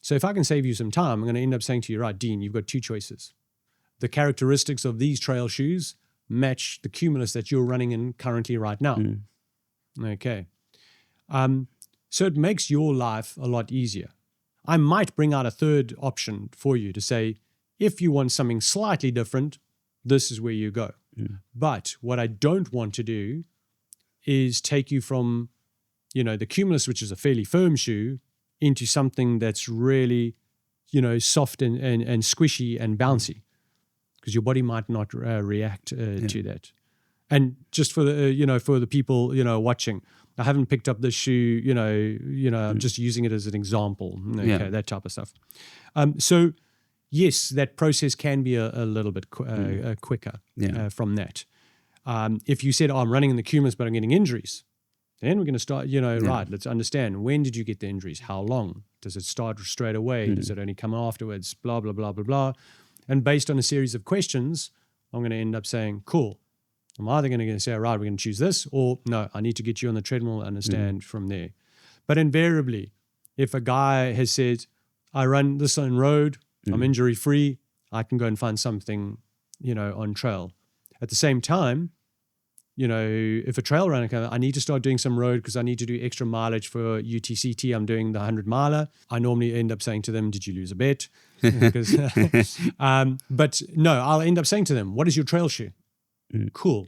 So if I can save you some time, I'm going to end up saying to you, right, Dean, you've got two choices. The characteristics of these trail shoes match the Cumulus that you're running in currently right now. Okay. So it makes your life a lot easier. I might bring out a third option for you to say, if you want something slightly different, this is where you go. But what I don't want to do is take you from, the Cumulus, which is a fairly firm shoe, into something that's really, soft and squishy and bouncy, because your body might not react to that. And just for the, for the people, watching, I haven't picked up this shoe, I'm just using it as an example, that type of stuff. So yes, that process can be a little bit quicker from that. If you said, I'm running in the Cumulus, but I'm getting injuries, then we're going to start, right, let's understand, when did you get the injuries? How long? Does it start straight away? Does it only come afterwards? Blah, blah, blah, blah, blah. And based on a series of questions, I'm going to end up saying, cool, I'm either going to say, all right, we're going to choose this, or no, I need to get you on the treadmill and understand from there. But invariably, if a guy has said, I run this on road, I'm injury free, I can go and find something, on trail. At the same time, if a trail runner comes, I need to start doing some road because I need to do extra mileage for UTCT. I'm doing the 100 miler. I normally end up saying to them, did you lose a bet? But no, I'll end up saying to them, what is your trail shoe? Cool.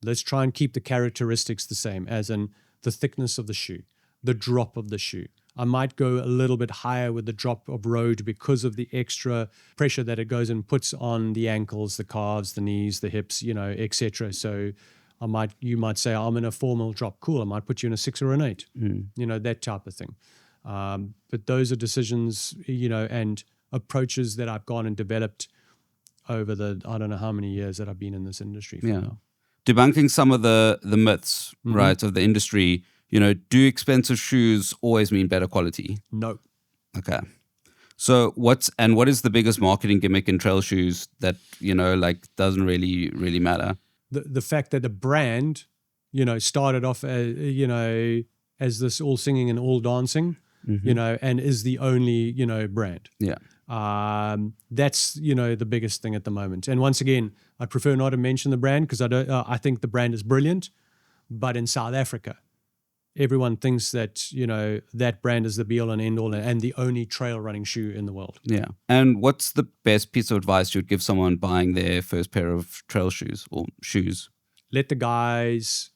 Let's try and keep the characteristics the same, as in the thickness of the shoe, the drop of the shoe. I might go a little bit higher with the drop of road because of the extra pressure that it goes and puts on the ankles, the calves, the knees, the hips, etc. So you might say, I'm in a formal drop. Cool. I might put you in a 6 or an 8, that type of thing. But those are decisions, and approaches that I've gone and developed over the, I don't know how many years that I've been in this industry for now. Debunking some of the myths, right, of the industry, do expensive shoes always mean better quality? No. Okay. So what is the biggest marketing gimmick in trail shoes that, doesn't really matter? The fact that the brand, started off as this all singing and all dancing, and is the only, brand. Yeah. That's, the biggest thing at the moment. And once again, I prefer not to mention the brand because I think the brand is brilliant. But in South Africa, everyone thinks that, that brand is the be all and end all and the only trail running shoe in the world. Yeah. And what's the best piece of advice you'd give someone buying their first pair of trail shoes or shoes? Let the guys,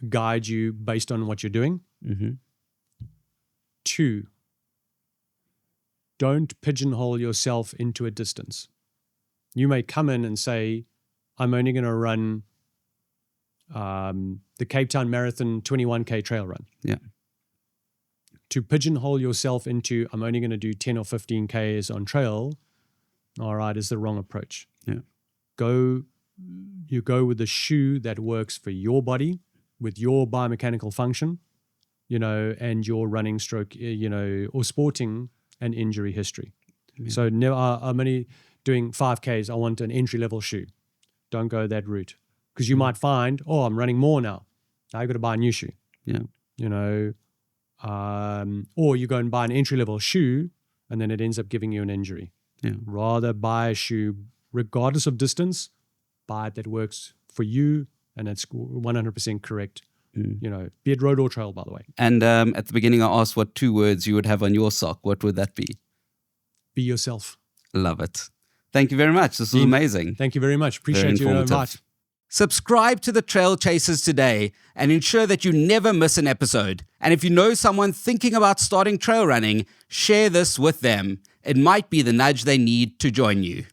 guide you based on what you're doing. 2, don't pigeonhole yourself into a distance. You may come in and say, I'm only going to run the Cape Town Marathon 21K trail run. Yeah. To pigeonhole yourself into, I'm only going to do 10 or 15Ks on trail, all right, is the wrong approach. Yeah. You go with the shoe that works for your body, with your biomechanical function, and your running stroke, or sporting and injury history. Yeah. So I'm only doing 5Ks. I want an entry-level shoe. Don't go that route. Because you might find, I'm running more now. Now I've got to buy a new shoe. Yeah. Or you go and buy an entry-level shoe and then it ends up giving you an injury. Yeah. Rather buy a shoe, regardless of distance, buy it that works for you and it's 100% correct. Be it road or trail, by the way. And at the beginning, I asked what 2 words you would have on your sock. What would that be? Be yourself. Love it. Thank you very much. This was amazing. Thank you very much. Appreciate your invite. Subscribe to the Trail Chasers today and ensure that you never miss an episode. And if you know someone thinking about starting trail running, share this with them. It might be the nudge they need to join you.